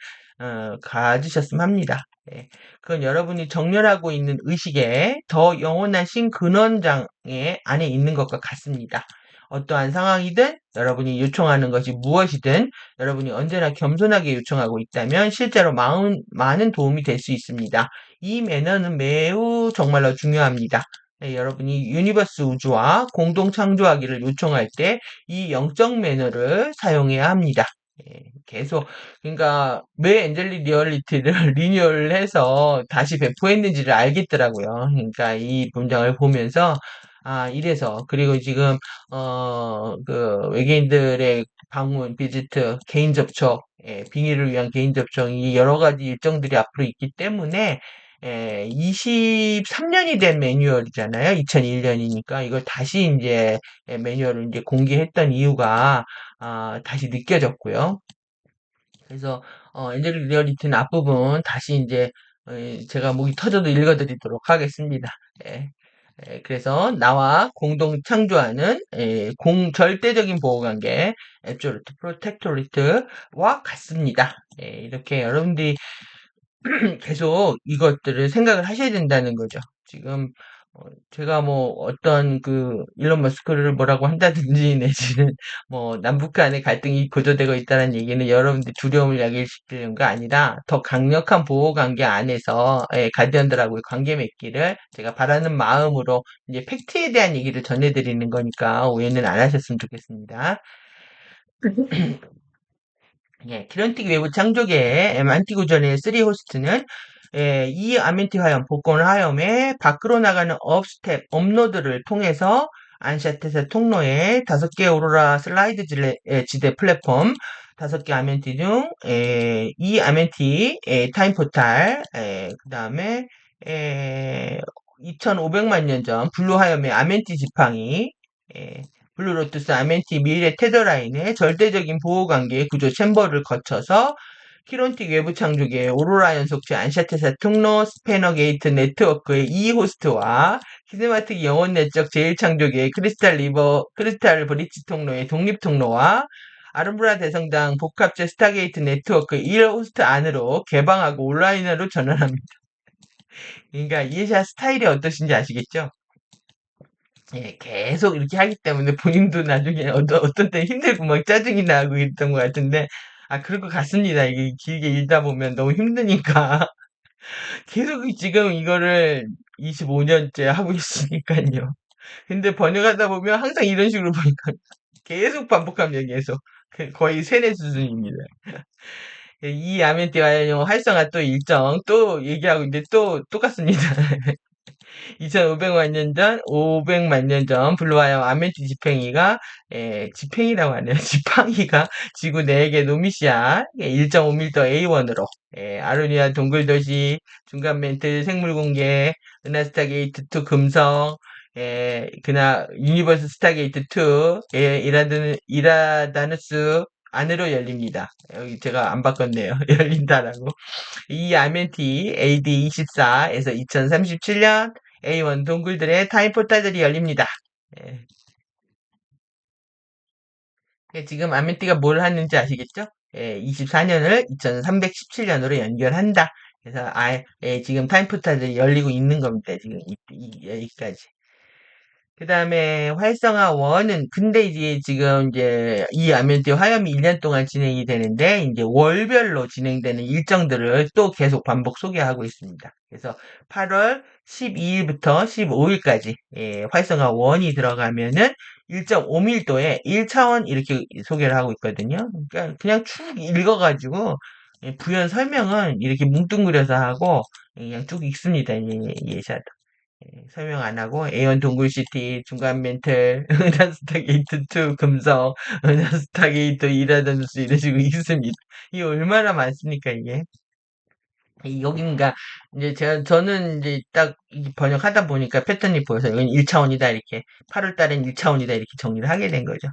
가지셨으면 합니다. 예. 그건 여러분이 정렬하고 있는 의식의 더 영원하신 근원장의 안에 있는 것과 같습니다. 어떠한 상황이든 여러분이 요청하는 것이 무엇이든 여러분이 언제나 겸손하게 요청하고 있다면 실제로 많은 도움이 될 수 있습니다. 이 매너는 매우 정말로 중요합니다. 여러분이 유니버스 우주와 공동 창조하기를 요청할 때 이 영적 매너를 사용해야 합니다. 계속 그러니까 왜 엔젤릭 리얼리티를 리뉴얼을 해서 다시 배포했는지를 알겠더라고요. 그러니까 이 문장을 보면서 이래서 그리고 지금 그 외계인들의 방문, 비지트, 개인 접촉, 빙의를 위한 개인 접촉이 여러 가지 일정들이 앞으로 있기 때문에 23년이 된 매뉴얼이잖아요. 2001년이니까 이걸 다시 이제 매뉴얼을 이제 공개했던 이유가 다시 느껴졌고요. 그래서 엔젤릭 리얼리티는 앞부분 다시 이제 제가 목이 터져도 읽어드리도록 하겠습니다. 예. 그래서 나와 공동 창조하는 절대적인 보호관계, absolute protectorate와 같습니다. 이렇게 여러분들이 계속 이것들을 생각을 하셔야 된다는 거죠. 지금 제가 뭐 어떤 그 일론 머스크를 뭐라고 한다든지 내지는 뭐 남북 간의 갈등이 고조되고 있다는 얘기는 여러분들 두려움을 야기시키는 거 아니라 더 강력한 보호 관계 안에서 가디언들하고의 관계 맺기를 제가 바라는 마음으로 이제 팩트에 대한 얘기를 전해드리는 거니까 오해는 안 하셨으면 좋겠습니다. 키런틱 외부 창조계의 만티 구전의 3 호스트는 이 아멘티 화염, 복권 화염의 밖으로 나가는 업스텝, 업로드를 통해서 안샤테사 통로에 5개 오로라 슬라이드 지대 플랫폼, 5개 아멘티 중, 이 아멘티, 타임 포탈, 그 다음에, 2500만 년 전 블루 화염의 아멘티 지팡이, 블루로투스 아멘티 미래 테더라인의 절대적인 보호관계의 구조 챔버를 거쳐서 키론틱 외부 창조계의 오로라 연속체 안샤테사 통로 스패너 게이트 네트워크의 2호스트와 시네마틱 영원 내적 제1창조계의 크리스탈 브리치 통로의 독립 통로와 아름브라 대성당 복합제 스타게이트 네트워크 1호스트 안으로 개방하고 온라인으로 전환합니다. 그러니까 이해샷 스타일이 어떠신지 아시겠죠? 계속 이렇게 하기 때문에 본인도 나중에 어떤 때 힘들고 막 짜증이 나고 이랬던 것 같은데, 그럴 것 같습니다. 이게 길게 읽다 보면 너무 힘드니까. 계속 지금 이거를 25년째 하고 있으니까요. 근데 번역하다 보면 항상 이런 식으로 보니까 계속 반복합니다, 계속. 거의 세뇌 수준입니다. 이 아멘티와 활성화 또 일정 또 얘기하고 있는데 또 똑같습니다. 2500만 년 전, 500만 년 전 블루와이어 아멘티 지팽이라고 하네요. 지팡이가 지구 내에게 노미시아 1.5m A1으로 아로니아 동굴도시, 중간 멘트 생물공개, 은하스타 게이트 2 금성, 유니버스 스타게이트 2, 이라다누스 안으로 열립니다. 여기 제가 안 바꿨네요. 열린다라고. 이 아멘티 AD24에서 2037년 A1 동굴들의 타임 포탈들이 열립니다. 지금 아멘티가 뭘 하는지 아시겠죠? 24년을 2317년으로 연결한다. 그래서 지금 타임 포탈들이 열리고 있는 겁니다. 지금 여기까지. 그 다음에 활성화 1은 근데 이제 지금 이제 이 아멘티 화염이 1년 동안 진행이 되는데 이제 월별로 진행되는 일정들을 또 계속 반복 소개하고 있습니다. 그래서 8월 12일부터 15일까지 활성화 1이 들어가면은 1.5밀도에 1차원 이렇게 소개를 하고 있거든요. 그러니까 그냥 쭉 읽어가지고 부연 설명은 이렇게 뭉뚱그려서 하고 그냥 쭉 읽습니다. 예샷. 설명 안 하고 A1 동굴시티, 중간 멘틀, 은하스타게이트 2 금성, 은하스타게이트 이라던스 이런 식으로 있습니다. 이게 얼마나 많습니까 이게? 여긴가 이제 저는 이제 딱 번역하다 보니까 패턴이 보여서 이건 1차원이다 이렇게 8월 달엔 1차원이다 이렇게 정리를 하게 된 거죠.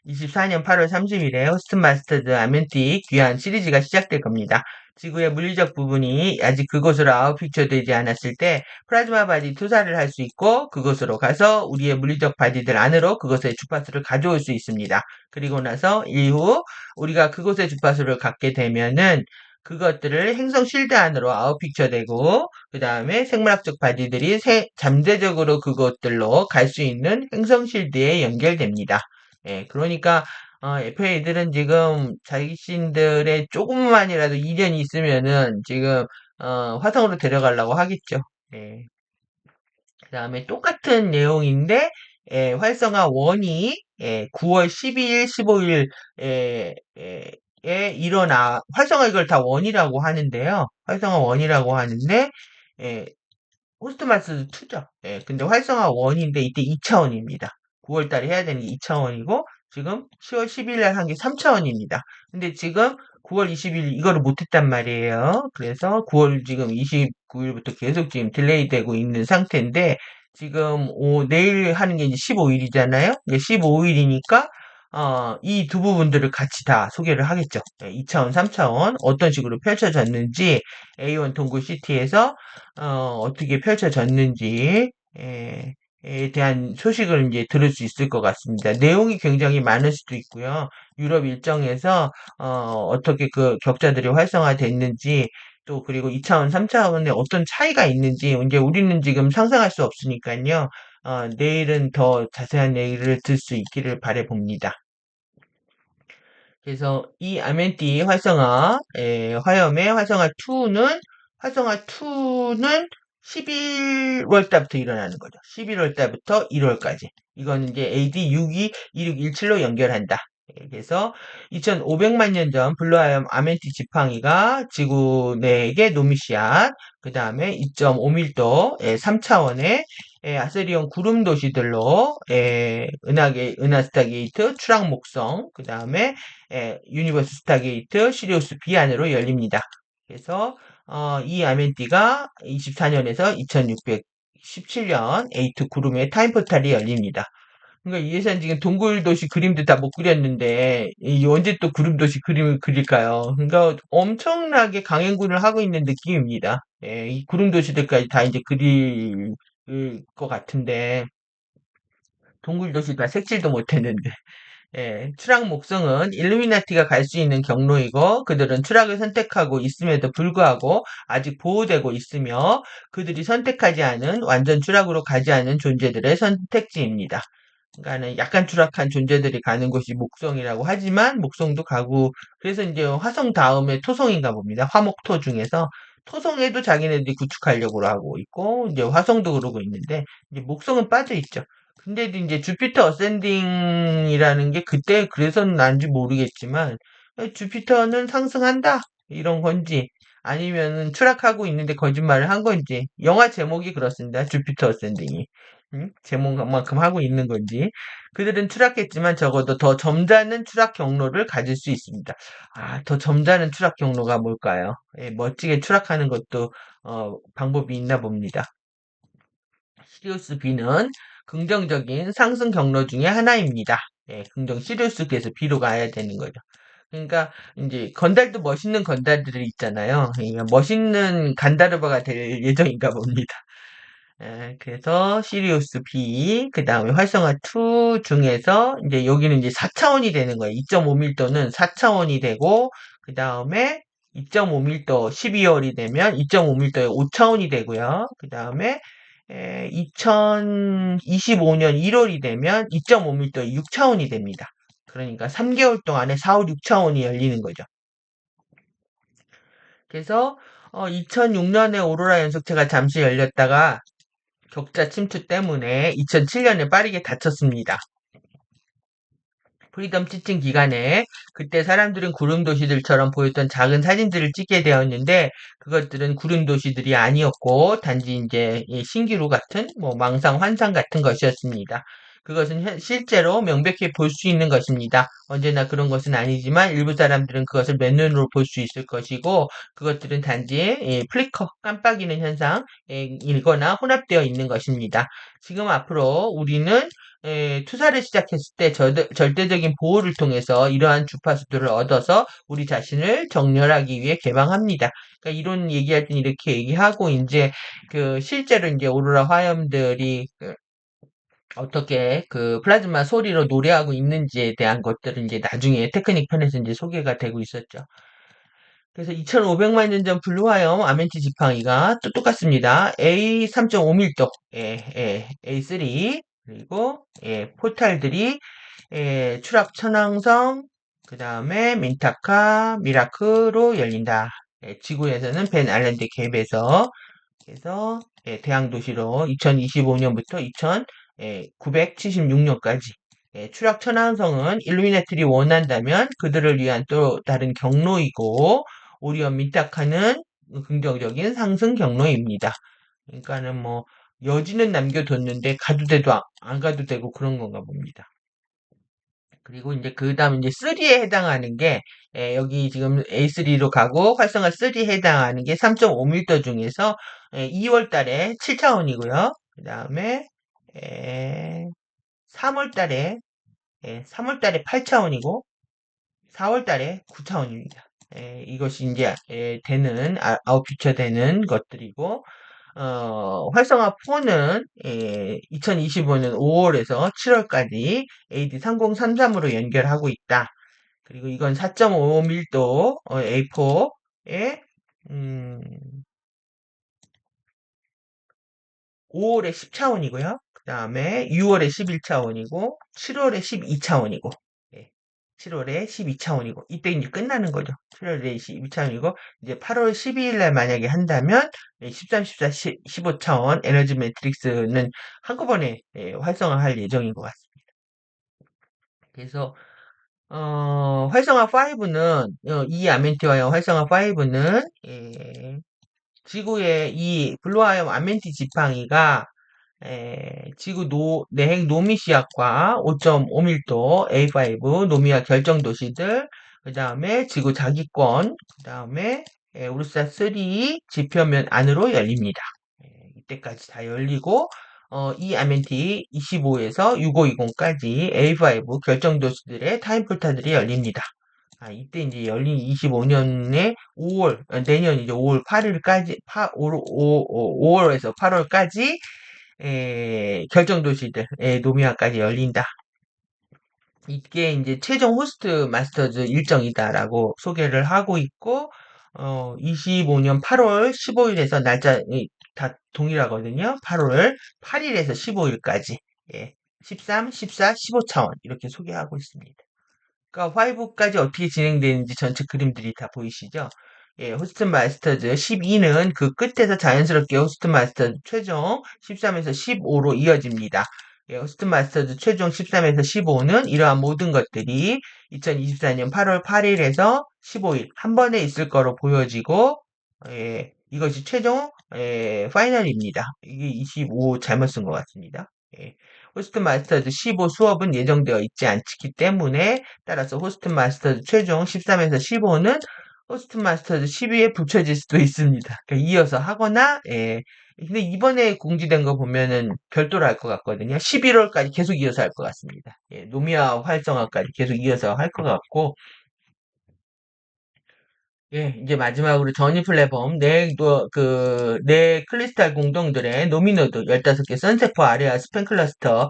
24년 8월 30일에 호스트 마스터드 아멘틱 귀한 시리즈가 시작될 겁니다. 지구의 물리적 부분이 아직 그곳으로 아웃픽처 되지 않았을 때 플라즈마 바디 투사를 할 수 있고 그곳으로 가서 우리의 물리적 바디들 안으로 그것의 주파수를 가져올 수 있습니다. 그리고 나서 이후 우리가 그곳의 주파수를 갖게 되면은 그것들을 행성 실드 안으로 아웃픽처 되고 그 다음에 생물학적 바디들이 잠재적으로 그것들로 갈 수 있는 행성 실드에 연결됩니다. 예, 그러니까 FA들은 지금 자신들의 조금만이라도 이견이 있으면은 지금 화성으로 데려가려고 하겠죠. 예. 그 다음에 똑같은 내용인데 활성화 1이 9월 12일, 15일 에 일어나 활성화 이걸 다 원이라고 하는데요. 활성화 원이라고 하는데 예, 호스트마스 2죠. 예, 근데 활성화 원인데 이때 2차원입니다. 9월 달에 해야 되는 게 2차원이고 지금 10월 10일 날 한 게 3차원입니다. 근데 지금 9월 20일 이거를 못했단 말이에요. 그래서 9월 지금 29일부터 계속 지금 딜레이 되고 있는 상태인데 지금 내일 하는 게 이제 15일이잖아요. 이게 15일이니까 이 두 부분들을 같이 다 소개를 하겠죠. 2차원, 3차원 어떤 식으로 펼쳐졌는지 A1 동굴 시티에서 어떻게 펼쳐졌는지 에 대한 소식을 이제 들을 수 있을 것 같습니다. 내용이 굉장히 많을 수도 있고요. 유럽 일정에서 어떻게 그 격자들이 활성화됐는지 또 그리고 2차원, 3차원에 어떤 차이가 있는지 이제 우리는 지금 상상할 수 없으니까요. 내일은 더 자세한 얘기를 들 수 있기를 바라봅니다. 그래서 이 아멘띠 활성화, 화염의 활성화 2는 11월 달부터 일어나는 거죠. 11월 달부터 1월까지. 이거는 이제 AD 622617로 연결한다. 그래서 2500만 년 전 블루아염 아멘티 지팡이가 지구 내에게 노미시안, 그 다음에 2.5밀도 3차원의 아세리온 구름 도시들로 은하스타 게이트, 추락 목성, 그 다음에 유니버스 스타게이트, 시리우스 B 안으로 열립니다. 그래서 이 아멘띠가 24년에서 2617년 A2 구름의 타임 포탈이 열립니다. 그러니까 이 예산 지금 동굴 도시 그림도 다 못 그렸는데 언제 또 구름 도시 그림을 그릴까요? 그러니까 엄청나게 강행군을 하고 있는 느낌입니다. 이 구름 도시들까지 다 이제 그릴 것 같은데 동굴 도시 다 색칠도 못했는데. 추락 목성은 일루미나티가 갈 수 있는 경로이고 그들은 추락을 선택하고 있음에도 불구하고 아직 보호되고 있으며 그들이 선택하지 않은 완전 추락으로 가지 않은 존재들의 선택지입니다. 그러니까는 약간 추락한 존재들이 가는 곳이 목성이라고 하지만 목성도 가고 그래서 이제 화성 다음에 토성인가 봅니다. 화목토 중에서 토성에도 자기네들이 구축하려고 하고 있고 이제 화성도 그러고 있는데 이제 목성은 빠져 있죠. 근데도 이제 주피터 어센딩이라는 게 그때 그래서는 난지 모르겠지만 주피터는 상승한다 이런 건지 아니면은 추락하고 있는데 거짓말을 한 건지 영화 제목이 그렇습니다. 주피터 어센딩이 제목만큼 하고 있는 건지 그들은 추락했지만 적어도 더 점잖은 추락 경로를 가질 수 있습니다. 더 점잖은 추락 경로가 뭘까요? 멋지게 추락하는 것도 방법이 있나 봅니다. 시리우스 B는 긍정적인 상승 경로 중에 하나입니다. 시리우스에서 B로 가야 되는 거죠. 그러니까 이제 건달도 멋있는 건달들이 있잖아요. 그러니까 멋있는 간다르바가 될 예정인가 봅니다. 그래서 시리우스 B, 그 다음에 활성화 2 중에서 이제 여기는 이제 4차원이 되는 거예요. 2.5밀도는 4차원이 되고 그 다음에 2.5밀도 12월이 되면 2.5밀도에 5차원이 되고요. 그 다음에 2025년 1월이 되면 2.5밀도에 6차원이 됩니다. 그러니까 3개월 동안에 4, 5, 6차원이 열리는 거죠. 그래서 2006년에 오로라 연속체가 잠시 열렸다가 격자 침투 때문에 2007년에 빠르게 닫혔습니다. 프리덤 지침 기간에 그때 사람들은 구름 도시들처럼 보였던 작은 사진들을 찍게 되었는데 그것들은 구름 도시들이 아니었고 단지 이제 이 신기루 같은 뭐 망상 환상 같은 것이었습니다. 그것은 실제로 명백히 볼 수 있는 것입니다. 언제나 그런 것은 아니지만 일부 사람들은 그것을 맨눈으로 볼 수 있을 것이고 그것들은 단지 플리커 깜빡이는 현상이거나 혼합되어 있는 것입니다. 지금 앞으로 우리는 투사를 시작했을 때 절대적인 보호를 통해서 이러한 주파수들을 얻어서 우리 자신을 정렬하기 위해 개방합니다. 그러니까 이론 얘기할 땐 이렇게 얘기하고 이제 그 실제로 이제 오로라 화염들이 어떻게 그 플라즈마 소리로 노래하고 있는지에 대한 것들은 이제 나중에 테크닉 편에서 이제 소개가 되고 있었죠. 그래서 2500만 년 전 블루화염 아멘티 지팡이가 또 똑같습니다. A 3.5밀도, A3, 그리고 포탈들이 추락 천왕성, 그 다음에 민타카, 미라크로 열린다. 지구에서는 벤 아일랜드 갭에서 그래서 대항 도시로 2025년부터 2976년까지 추락 천왕성은 일루미나트리 원한다면 그들을 위한 또 다른 경로이고 오리온 민타카는 긍정적인 상승 경로입니다. 그러니까는 뭐 여지는 남겨뒀는데 가도 돼도 안 가도 되고 그런 건가 봅니다. 그리고 이제 그 다음 이제 3에 해당하는 게 여기 지금 A3로 가고 활성화 3에 해당하는 게 3.5m 중에서 2월 달에 7차원이고요. 그 다음에 3월 달에 3월 달에 8차원이고 4월 달에 9차원입니다. 이것이 이제 되는 아웃퓨처 되는 것들이고 활성화 4는 2025년 5월에서 7월까지 AD3033으로 연결하고 있다. 그리고 이건 4.5밀도 A4에 5월에 10차원이고요. 그 다음에 6월에 11차원이고 7월에 12차원이고 7월에 12차원이고 이때 이제 끝나는 거죠. 7월에 12차원이고 이제 8월 12일 날 만약에 한다면 13, 14, 15차원 에너지 매트릭스는 한꺼번에 활성화할 예정인 것 같습니다. 그래서 활성화 5는 이 아멘티와의 활성화 5는 지구의 이 블루아이엄 아멘티 지팡이가 지구 내핵 노미시약과 5.5밀도 A5 노미아 결정 도시들, 그 다음에 지구 자기권, 그 다음에 우르사 3 지표면 안으로 열립니다. 이때까지 다 열리고 이 아멘티 25에서 6520까지 A5 결정 도시들의 타임 폴타들이 열립니다. 이때 이제 열린 25년에 5월, 내년 이제 5월 8일까지, 5월에서 8월까지 결정 도시들, 노미아까지 열린다. 이게 이제 최종 호스트 마스터즈 일정이다라고 소개를 하고 있고, 25년 8월 15일에서 날짜 다 동일하거든요. 8월 8일에서 15일까지, 13, 14, 15차원 이렇게 소개하고 있습니다. 그러니까 5까지 어떻게 진행되는지 전체 그림들이 다 보이시죠? 호스트 마스터즈 12는 그 끝에서 자연스럽게 호스트 마스터즈 최종 13에서 15로 이어집니다. 호스트 마스터즈 최종 13에서 15는 이러한 모든 것들이 2024년 8월 8일에서 15일 한 번에 있을 거로 보여지고 이것이 최종 파이널입니다. 이게 25 잘못 쓴 것 같습니다. 호스트 마스터즈 15 수업은 예정되어 있지 않기 때문에 따라서 호스트 마스터즈 최종 13에서 15는 호스트 마스터즈 12에 붙여질 수도 있습니다. 그러니까 이어서 하거나 근데 이번에 공지된 거 보면은 별도로 할 것 같거든요. 11월까지 계속 이어서 할 것 같습니다. 노미아 활성화까지 계속 이어서 할 것 같고 이제 마지막으로 전이 플랫폼 네 크리스탈 공동들의 노미노드 15개 선세포 아레아 스팬 클러스터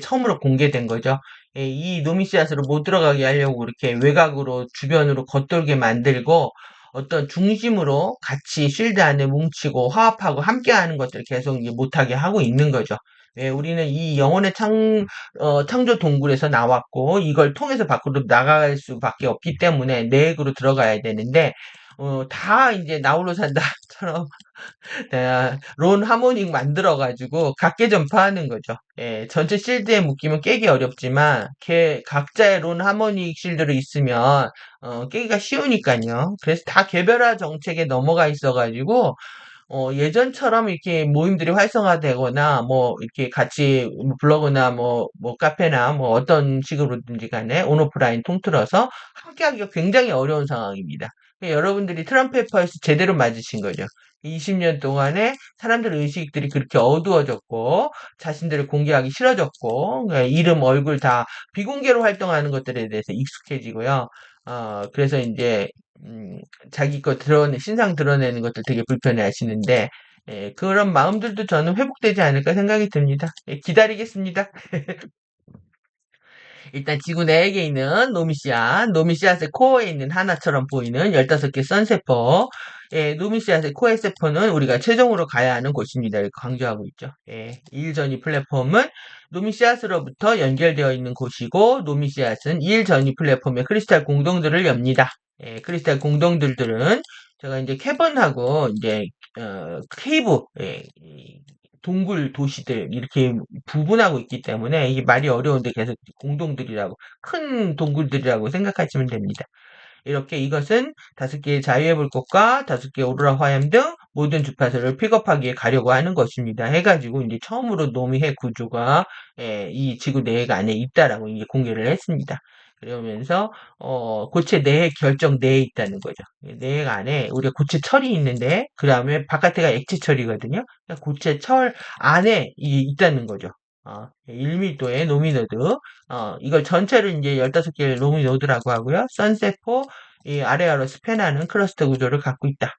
처음으로 공개된 거죠. 이 노미시아스로 못 들어가게 하려고 이렇게 외곽으로 주변으로 겉돌게 만들고 어떤 중심으로 같이 쉴드 안에 뭉치고 화합하고 함께하는 것들을 계속 이제 못하게 하고 있는 거죠. 우리는 이 영혼의 창조 동굴에서 나왔고 이걸 통해서 밖으로 나갈 수밖에 없기 때문에 내액으로 들어가야 되는데 다 이제 나홀로 산다 것처럼 론 하모닉 만들어가지고 각계 전파하는 거죠. 예, 전체 실드에 묶이면 깨기 어렵지만 각자의 론 하모닉 실드로 있으면 깨기가 쉬우니까요. 그래서 다 개별화 정책에 넘어가 있어가지고 예전처럼 이렇게 모임들이 활성화되거나, 뭐, 이렇게 같이 블로그나 뭐, 카페나 뭐, 어떤 식으로든지 간에 온오프라인 통틀어서 함께하기가 굉장히 어려운 상황입니다. 그러니까 여러분들이 트럼프의 펄스 제대로 맞으신 거죠. 20년 동안에 사람들 의식들이 그렇게 어두워졌고, 자신들을 공개하기 싫어졌고, 그러니까 이름, 얼굴 다 비공개로 활동하는 것들에 대해서 익숙해지고요. 그래서 이제, 음, 자기 거 신상 드러내는 것도 되게 불편해 하시는데, 예, 그런 마음들도 저는 회복되지 않을까 생각이 듭니다. 예, 기다리겠습니다. 일단 지구 내에 있는 노미씨앗의 코어에 있는 하나처럼 보이는 15개 선세포, 예, 노미씨앗의 코어 세포는 우리가 최종으로 가야 하는 곳입니다. 이렇게 강조하고 있죠. 예, 일전이 플랫폼은 노미씨앗으로부터 연결되어 있는 곳이고, 노미씨앗은 일전이 플랫폼의 크리스탈 공동들을 엽니다. 예, 크리스탈 공동들들은 제가 이제 캐번하고 이제 케이브, 예, 동굴 도시들 이렇게 구분하고 있기 때문에 이게 말이 어려운데 계속 공동들이라고 큰 동굴들이라고 생각하시면 됩니다. 이렇게 이것은 5개의 자유의 불꽃과 5개의 오로라 화염 등 모든 주파수를 픽업하기 위해 가려고 하는 것입니다. 해가지고 이제 처음으로 노미해 구조가 이 지구 내핵 안에 있다라고 이제 공개를 했습니다. 그러면서 고체 내핵 결정 내에 있다는 거죠. 내핵 안에 우리가 고체 철이 있는데 그 다음에 바깥에가 액체 철이거든요. 그러니까 고체 철 안에 있다는 거죠. 1밀도의 노미노드. 이걸 전체를 이제 15개의 노미노드라고 하고요. 선세포, 이 아래아로 스팬하는 클러스터 구조를 갖고 있다.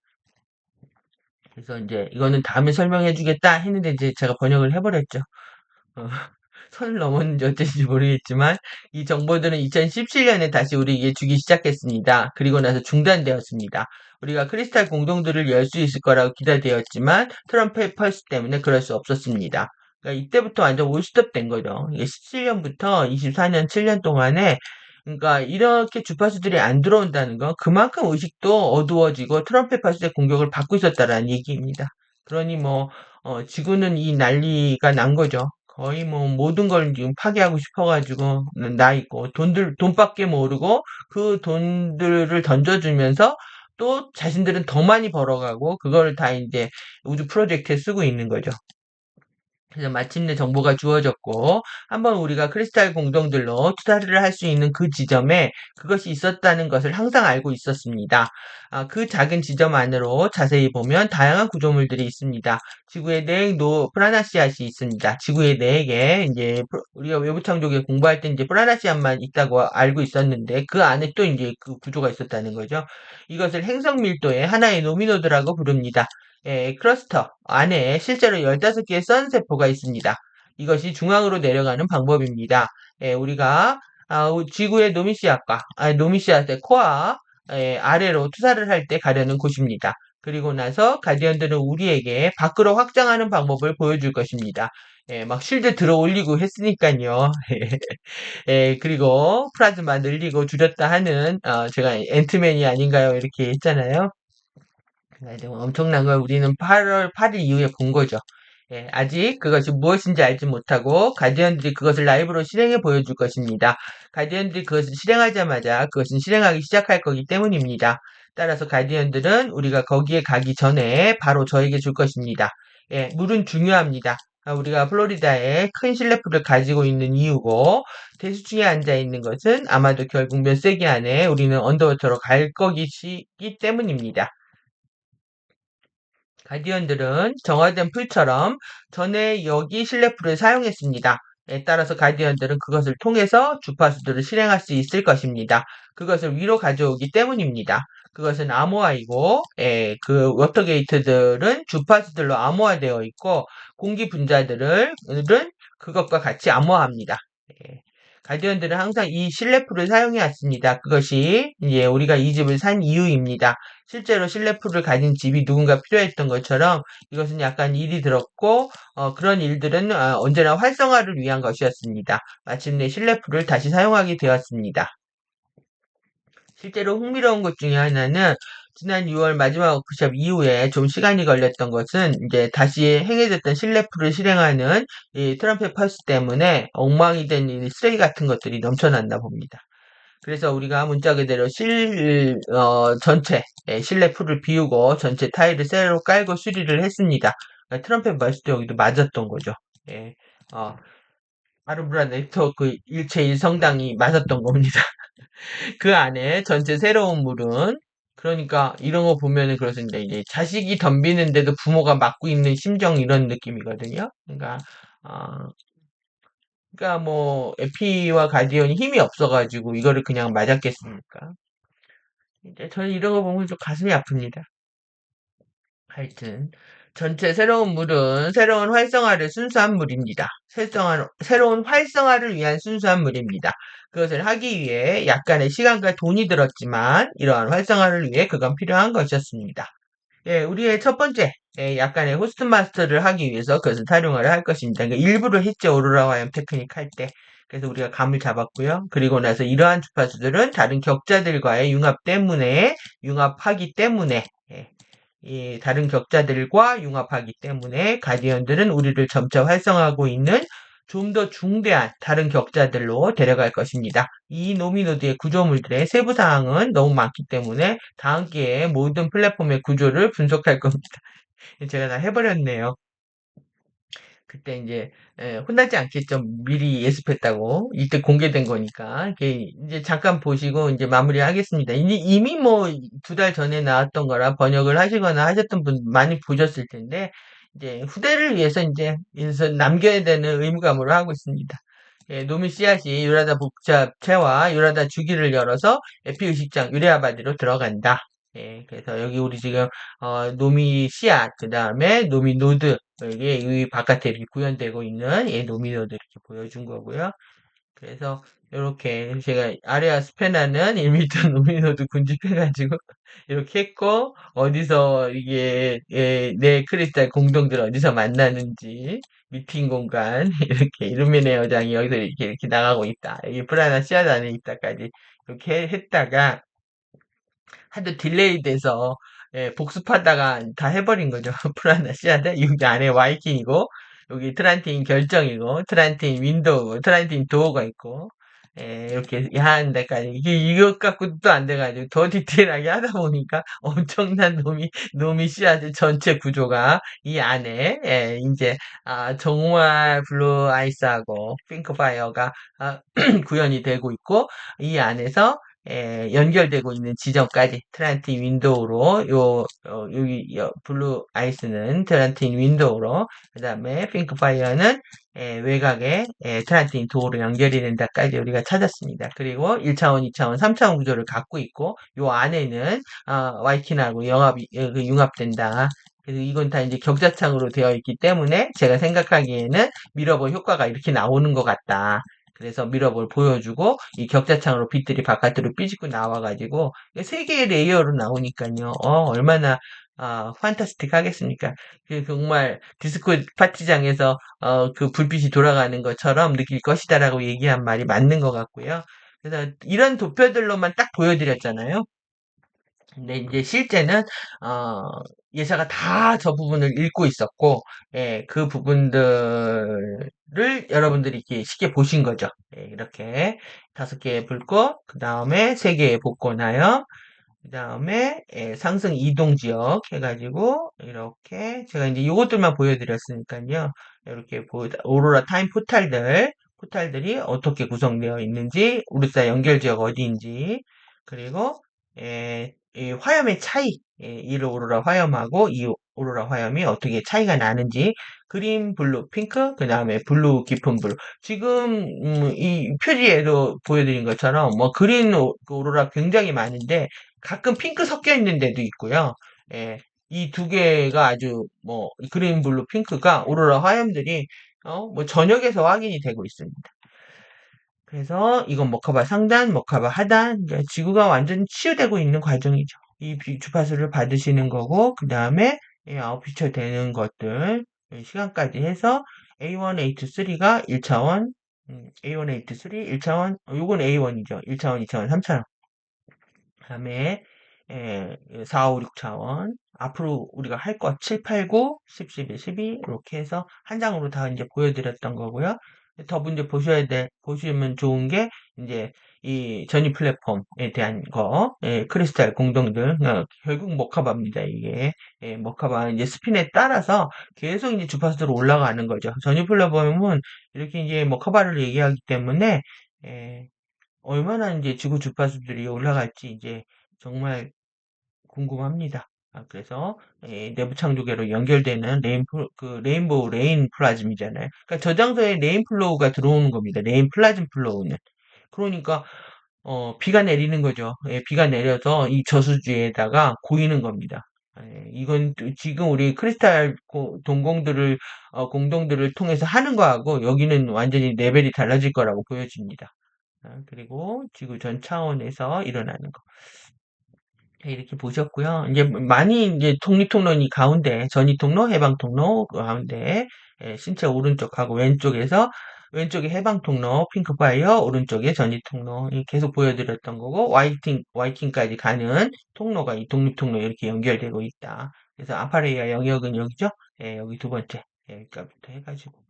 그래서 이제 이거는 다음에 설명해 주겠다 했는데 이제 제가 번역을 해버렸죠. 어, 선을 넘었는지 어쩐지 모르겠지만 이 정보들은 2017년에 다시 우리에게 주기 시작했습니다. 그리고 나서 중단되었습니다. 우리가 크리스탈 공동들을 열 수 있을 거라고 기대되었지만 트럼프의 펄스 때문에 그럴 수 없었습니다. 그러니까 이때부터 완전 올스톱 된 거죠. 이게 17년부터 24년 7년 동안에 그러니까 이렇게 주파수들이 안 들어온다는 건 그만큼 의식도 어두워지고 트럼프의 펄스의 공격을 받고 있었다라는 얘기입니다. 그러니 뭐 지구는 이 난리가 난 거죠. 거의 뭐 모든 걸 지금 파괴하고 싶어가지고 나 있고 돈밖에 모르고 그 돈들을 던져주면서 또 자신들은 더 많이 벌어가고 그걸 다 이제 우주 프로젝트에 쓰고 있는 거죠. 그래서 마침내 정보가 주어졌고 한번 우리가 크리스탈 공동들로 투자를 할 수 있는 그 지점에 그것이 있었다는 것을 항상 알고 있었습니다. 그 작은 지점 안으로 자세히 보면 다양한 구조물들이 있습니다. 지구의 내액 프라나시앗이 있습니다. 지구의 내액에 이제 우리가 외부 창조계 공부할 때 이제 프라나시앗만 있다고 알고 있었는데 그 안에 또 이제 그 구조가 있었다는 거죠. 이것을 행성 밀도의 하나의 노미노드라고 부릅니다. 클러스터 안에 실제로 15개의 선세포가 있습니다. 이것이 중앙으로 내려가는 방법입니다. 우리가 지구의 노미시앗의 코어 아래로 투사를 할 때 가려는 곳입니다. 그리고 나서 가디언들은 우리에게 밖으로 확장하는 방법을 보여줄 것입니다. 막 실드 들어 올리고 했으니까요. 그리고 플라즈마 늘리고 줄였다 하는 제가 앤트맨이 아닌가요? 이렇게 했잖아요. 엄청난 걸 우리는 8월 8일 이후에 본 거죠. 아직 그것이 무엇인지 알지 못하고 가디언들이 그것을 라이브로 실행해 보여줄 것입니다. 가디언들이 그것을 실행하자마자 그것은 실행하기 시작할 거기 때문입니다. 따라서 가디언들은 우리가 거기에 가기 전에 바로 저에게 줄 것입니다. 물은 중요합니다. 우리가 플로리다에 큰 실내풀을 가지고 있는 이유고 대수층에 앉아 있는 것은 아마도 결국 몇 세기 안에 우리는 언더워터로 갈 거기 때문입니다. 가디언들은 정화된 풀처럼 전에 여기 실내풀을 사용했습니다. 따라서 가디언들은 그것을 통해서 주파수들을 실행할 수 있을 것입니다. 그것을 위로 가져오기 때문입니다. 그것은 암호화이고, 그 워터게이트들은 주파수들로 암호화되어 있고, 공기 분자들은 그것과 같이 암호화합니다. 가디언들은 항상 이 실내풀을 사용해 왔습니다. 그것이 이제 우리가 이 집을 산 이유입니다. 실제로 실내풀을 가진 집이 누군가 필요했던 것처럼 이것은 약간 일이 들었고 그런 일들은 언제나 활성화를 위한 것이었습니다. 마침내 실내풀을 다시 사용하게 되었습니다. 실제로 흥미로운 것 중에 하나는 지난 6월 마지막 워크숍 이후에 좀 시간이 걸렸던 것은 이제 다시 행해졌던 실내프를 실행하는 이 트럼펫 펄스 때문에 엉망이 된 이 쓰레기 같은 것들이 넘쳐났나 봅니다. 그래서 우리가 문자 그대로 전체 실내 풀을 비우고 전체 타일을 새로 깔고 수리를 했습니다. 그러니까 트럼펫 말수도 여기도 맞았던 거죠. 예, 어, 아르브라 네트워크 일체 일성당이 맞았던 겁니다. 그 안에 전체 새로운 물은 그러니까 이런 거 보면은 그렇습니다. 이제 자식이 덤비는데도 부모가 막고 있는 심정 이런 느낌이거든요. 어, 그러니까 뭐 에피와 가디언이 힘이 없어가지고 이거를 그냥 맞았겠습니까? 이제 저는 이런 거 보면 좀 가슴이 아픕니다. 하여튼 전체 새로운 물은 새로운 활성화를 순수한 물입니다. 새로운 활성화를 위한 순수한 물입니다. 그것을 하기 위해 약간의 시간과 돈이 들었지만 이러한 활성화를 위해 그건 필요한 것이었습니다. 예, 우리의 첫 번째 약간의 호스트 마스터를 하기 위해서 그것을 활용을 할 것입니다. 그러니까 일부를 했죠. 오로라 화염 테크닉 할 때. 그래서 우리가 감을 잡았고요. 그리고 나서 이러한 주파수들은 다른 격자들과의 융합하기 때문에 예, 이 다른 격자들과 융합하기 때문에 가디언들은 우리를 점차 활성화하고 있는 좀 더 중대한 다른 격자들로 데려갈 것입니다. 이 노미노드의 구조물들의 세부 사항은 너무 많기 때문에 다음 기회에 모든 플랫폼의 구조를 분석할 겁니다. 제가 다 해버렸네요. 그때 이제 혼나지 않겠죠. 미리 예습했다고. 이때 공개된 거니까. 이제 잠깐 보시고 이제 마무리하겠습니다. 이미 뭐 두 달 전에 나왔던 거라 번역을 하시거나 하셨던 분 많이 보셨을 텐데 이제 후대를 위해서 이제 남겨야 되는 의무감으로 하고 있습니다. 예, 노미 씨앗이 유라다 복잡체와 유라다 주기를 열어서 에피의식장 유레아바디로 들어간다. 예, 그래서 여기 우리 지금 노미 씨앗, 그 다음에 노미 노드, 이게 이 바깥에 이렇게 구현되고 있는 예, 노미 노드 이렇게 보여준 거고요. 그래서 이렇게 제가 아레아 스페나는 1m 노미노드 군집해가지고 이렇게 했고 어디서 이게 내 크리스탈 공동들 어디서 만나는지 미팅 공간 이렇게 이루미네 여장이 여기서 이렇게 나가고 있다. 여기 프라나 씨앗 안에 있다까지 이렇게 했다가 하도 딜레이 돼서 예, 복습하다가 다 해버린 거죠. 프라나 씨앗에 여기 안에 와이킹이고 여기 트란틴 결정이고 트란틴 윈도우고 트란틴 도어가 있고 예, 이렇게 하는 데까지 이것 갖고 또 안 돼가지고 더 디테일하게 하다 보니까 엄청난 놈이 씨앗의 전체 구조가 이 안에 예, 이제 정말 블루 아이스하고 핑크 파이어가 구현이 되고 있고 이 안에서 연결되고 있는 지점까지 트란틴 윈도우로 여기 블루 아이스는 트란틴 윈도우로 그 다음에 핑크 파이어는 외곽에 트란틴 도어로 연결이 된다까지 우리가 찾았습니다. 그리고 1차원, 2차원, 3차원 구조를 갖고 있고 요 안에는 와이킨하고 융합된다. 그래서 이건 다 이제 격자창으로 되어 있기 때문에 제가 생각하기에는 미러볼 효과가 이렇게 나오는 것 같다. 그래서 미러볼 보여주고 이 격자창으로 빛들이 바깥으로 삐지고 나와가지고 세 개의 레이어로 나오니까요. 얼마나 판타스틱 하겠습니까? 정말 디스코 파티장에서 그 불빛이 돌아가는 것처럼 느낄 것이다라고 얘기한 말이 맞는 것 같고요. 그래서 이런 도표들로만 딱 보여드렸잖아요. 근데 이제 실제는 어, 예사가 다 저 부분을 읽고 있었고, 예, 그 부분들을 여러분들이 이렇게 쉽게 보신 거죠. 예, 이렇게 5개의 불꽃, 그 다음에 3개의 복권하여, 그 다음에 상승 이동 지역 해가지고 이렇게 제가 이제 요것들만 보여드렸으니까요. 이렇게 오로라 타임 포탈들이 어떻게 구성되어 있는지, 우르사 연결 지역 어디인지, 그리고 이 화염의 차이, 이 오로라 화염하고 이 오로라 화염이 어떻게 차이가 나는지, 그린, 블루, 핑크, 그 다음에 블루, 깊은 블루. 지금 이 표지에도 보여드린 것처럼 뭐 그린 오로라 굉장히 많은데 가끔 핑크 섞여 있는 데도 있고요. 예, 이 두 개가 아주 뭐 그린, 블루, 핑크가 오로라 화염들이 뭐 전역에서 확인이 되고 있습니다. 그래서 이건 머카바 상단, 머카바 하단, 이제 지구가 완전 치유되고 있는 과정이죠. 이 주파수를 받으시는 거고, 그 다음에 아웃피처 되는 것들, 시간까지 해서 A1, A2, 3가 1차원, A1, A2, 3, 1차원, 요건 A1이죠. 1차원, 2차원, 3차원. 그 다음에 4, 5, 6 차원. 앞으로 우리가 할 것 7, 8, 9, 10, 11, 12 이렇게 해서 한 장으로 다 이제 보여드렸던 거고요. 더 문제 보시면 좋은 게 이제 이 전위 플랫폼에 대한 거, 크리스탈 공동들, 결국 머카바입니다, 이게. 머카바 이제 스핀에 따라서 계속 이제 주파수로 올라가는 거죠. 전위 플랫폼은 이렇게 이제 머카바를 얘기하기 때문에, 예, 얼마나 이제 지구 주파수들이 올라갈지 이제 정말 궁금합니다. 그래서 내부 창조계로 연결되는 레인보우 레인 플라즘이잖아요. 그러니까 저장소에 레인 플로우가 들어오는 겁니다. 레인 플라즘 플로우는. 그러니까 비가 내리는 거죠. 비가 내려서 이 저수지에다가 고이는 겁니다. 이건 지금 우리 크리스탈 공동들을 통해서 하는 거하고 여기는 완전히 레벨이 달라질 거라고 보여집니다. 그리고 지구 전 차원에서 일어나는 거. 이렇게 보셨고요. 이제 많이 이제 독립통로니 가운데, 전이통로, 해방통로 그 가운데, 신체 오른쪽하고 왼쪽에 해방통로, 핑크파이어, 오른쪽에 전이통로 계속 보여드렸던 거고, 와이킹까지 가는 통로가 이 독립통로 이렇게 연결되고 있다. 그래서 아파레이아 영역은 여기죠? 여기 두 번째. 여기까지부터 해가지고.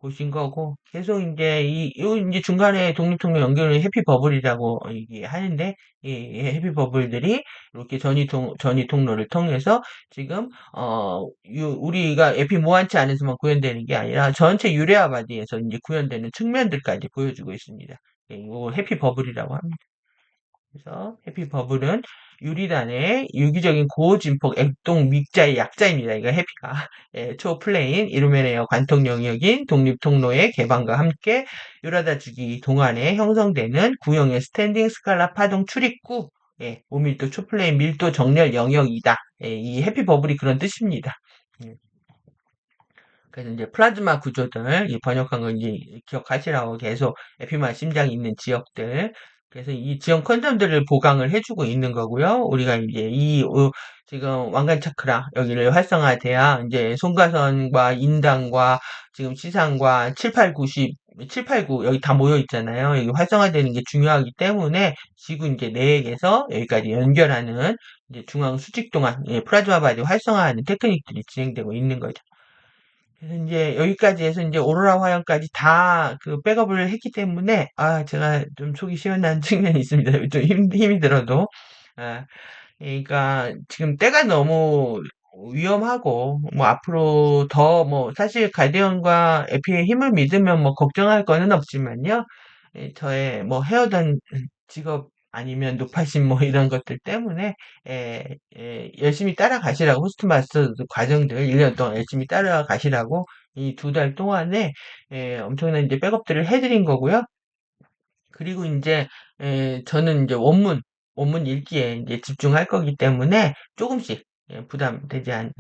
보신 거고, 계속 이제, 이제 중간에 독립통로 연결을 해피버블이라고 얘기하는데, 이 해피버블들이 이렇게 전이 통로를 통해서 지금, 우리가 에피모한치 안에서만 구현되는 게 아니라 전체 유레아 바디에서 이제 구현되는 측면들까지 보여주고 있습니다. 이거 해피버블이라고 합니다. 그래서 해피버블은 유리단의 유기적인 고진폭 액동 믹자의 약자입니다. 이거 해피가 초플레인 이루메네어 관통 영역인 독립통로의 개방과 함께 유라다 주기 동안에 형성되는 구형의 스탠딩 스칼라 파동 출입구 5밀도 초플레인 밀도 정렬 영역이다. 이 해피버블이 그런 뜻입니다. 그래서 이제 플라즈마 구조들 번역한 거 이제 기억하시라고 계속 에피마 심장이 있는 지역들. 그래서 이 지역 퀀텀들을 보강을 해주고 있는 거고요. 우리가 이제 지금 왕관 차크라 여기를 활성화돼야 이제 송가선과 인당과 지금 시상과 7, 8, 90, 7, 8, 9 여기 다 모여 있잖아요. 여기 활성화되는 게 중요하기 때문에 지구 이제 내액에서 여기까지 연결하는 이제 중앙 수직 동안 플라즈마 바디 활성화하는 테크닉들이 진행되고 있는 거죠. 그래서 이제 여기까지 해서 이제 오로라 화형까지 다 그 백업을 했기 때문에 제가 좀 속이 시원한 측면이 있습니다. 좀 힘이 들어도. 아, 그러니까 지금 때가 너무 위험하고 뭐 앞으로 더 뭐 사실 가디언과 에피의 힘을 믿으면 뭐 걱정할 거는 없지만요. 저의 뭐 해오던 직업 아니면 노파심 뭐 이런 것들 때문에 열심히 따라가시라고 호스트 마스터 과정들 1년 동안 열심히 따라가시라고 이 2달 동안에 엄청난 이제 백업들을 해드린 거고요. 그리고 이제 저는 이제 원문 읽기에 이제 집중할 거기 때문에 조금씩 부담되지 않는.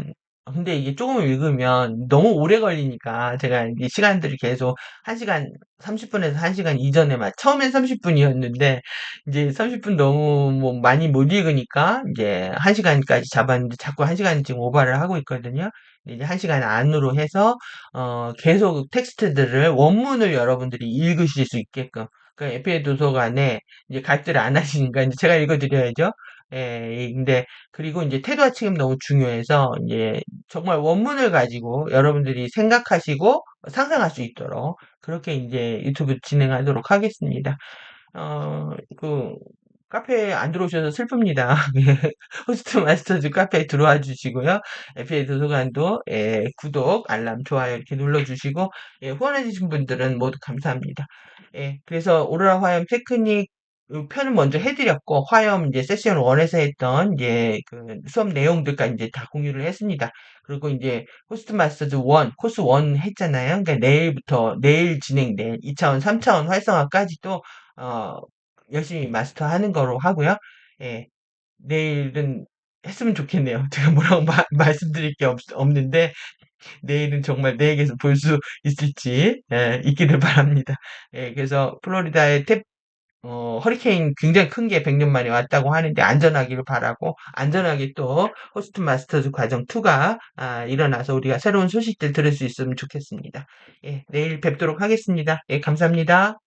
근데 이게 조금 읽으면 너무 오래 걸리니까 제가 이제 시간들을 계속 1시간 30분에서 1시간 이전에만 처음엔 30분이었는데 이제 30분 너무 뭐 많이 못 읽으니까 이제 1시간까지 잡았는데 자꾸 1시간 지금 오버를 하고 있거든요. 이제 1시간 안으로 해서 계속 텍스트들을 원문을 여러분들이 읽으실 수 있게끔 그 FA 도서관에 이제 가입들을 안 하시니까 이제 제가 읽어드려야죠. 근데 그리고 이제 태도와 책임 너무 중요해서 이제 정말 원문을 가지고 여러분들이 생각하시고 상상할 수 있도록 그렇게 이제 유튜브 진행하도록 하겠습니다. 그 카페에 안 들어오셔서 슬픕니다. 호스트 마스터즈 카페에 들어와 주시고요. FA 도서관도 구독, 알람, 좋아요 이렇게 눌러주시고 후원해주신 분들은 모두 감사합니다. 그래서 오로라 화염 테크닉 편은 먼저 해드렸고 화염 이제 세션 1에서 했던 이제 그 수업 내용들까지 이제 다 공유를 했습니다. 그리고 이제 호스트 마스터즈 1 코스 1 했잖아요. 그러니까 내일 진행된 2차원, 3차원 활성화까지도 열심히 마스터하는 거로 하고요. 예, 내일은 했으면 좋겠네요. 제가 뭐라고 말씀드릴 게 없는데 내일은 정말 내에게서 볼 수 있을지 있기를 바랍니다. 그래서 플로리다의 허리케인 굉장히 큰 게 100년 만에 왔다고 하는데 안전하기를 바라고 안전하게 또 호스트 마스터즈 과정 2가 일어나서 우리가 새로운 소식들 들을 수 있으면 좋겠습니다. 내일 뵙도록 하겠습니다. 감사합니다.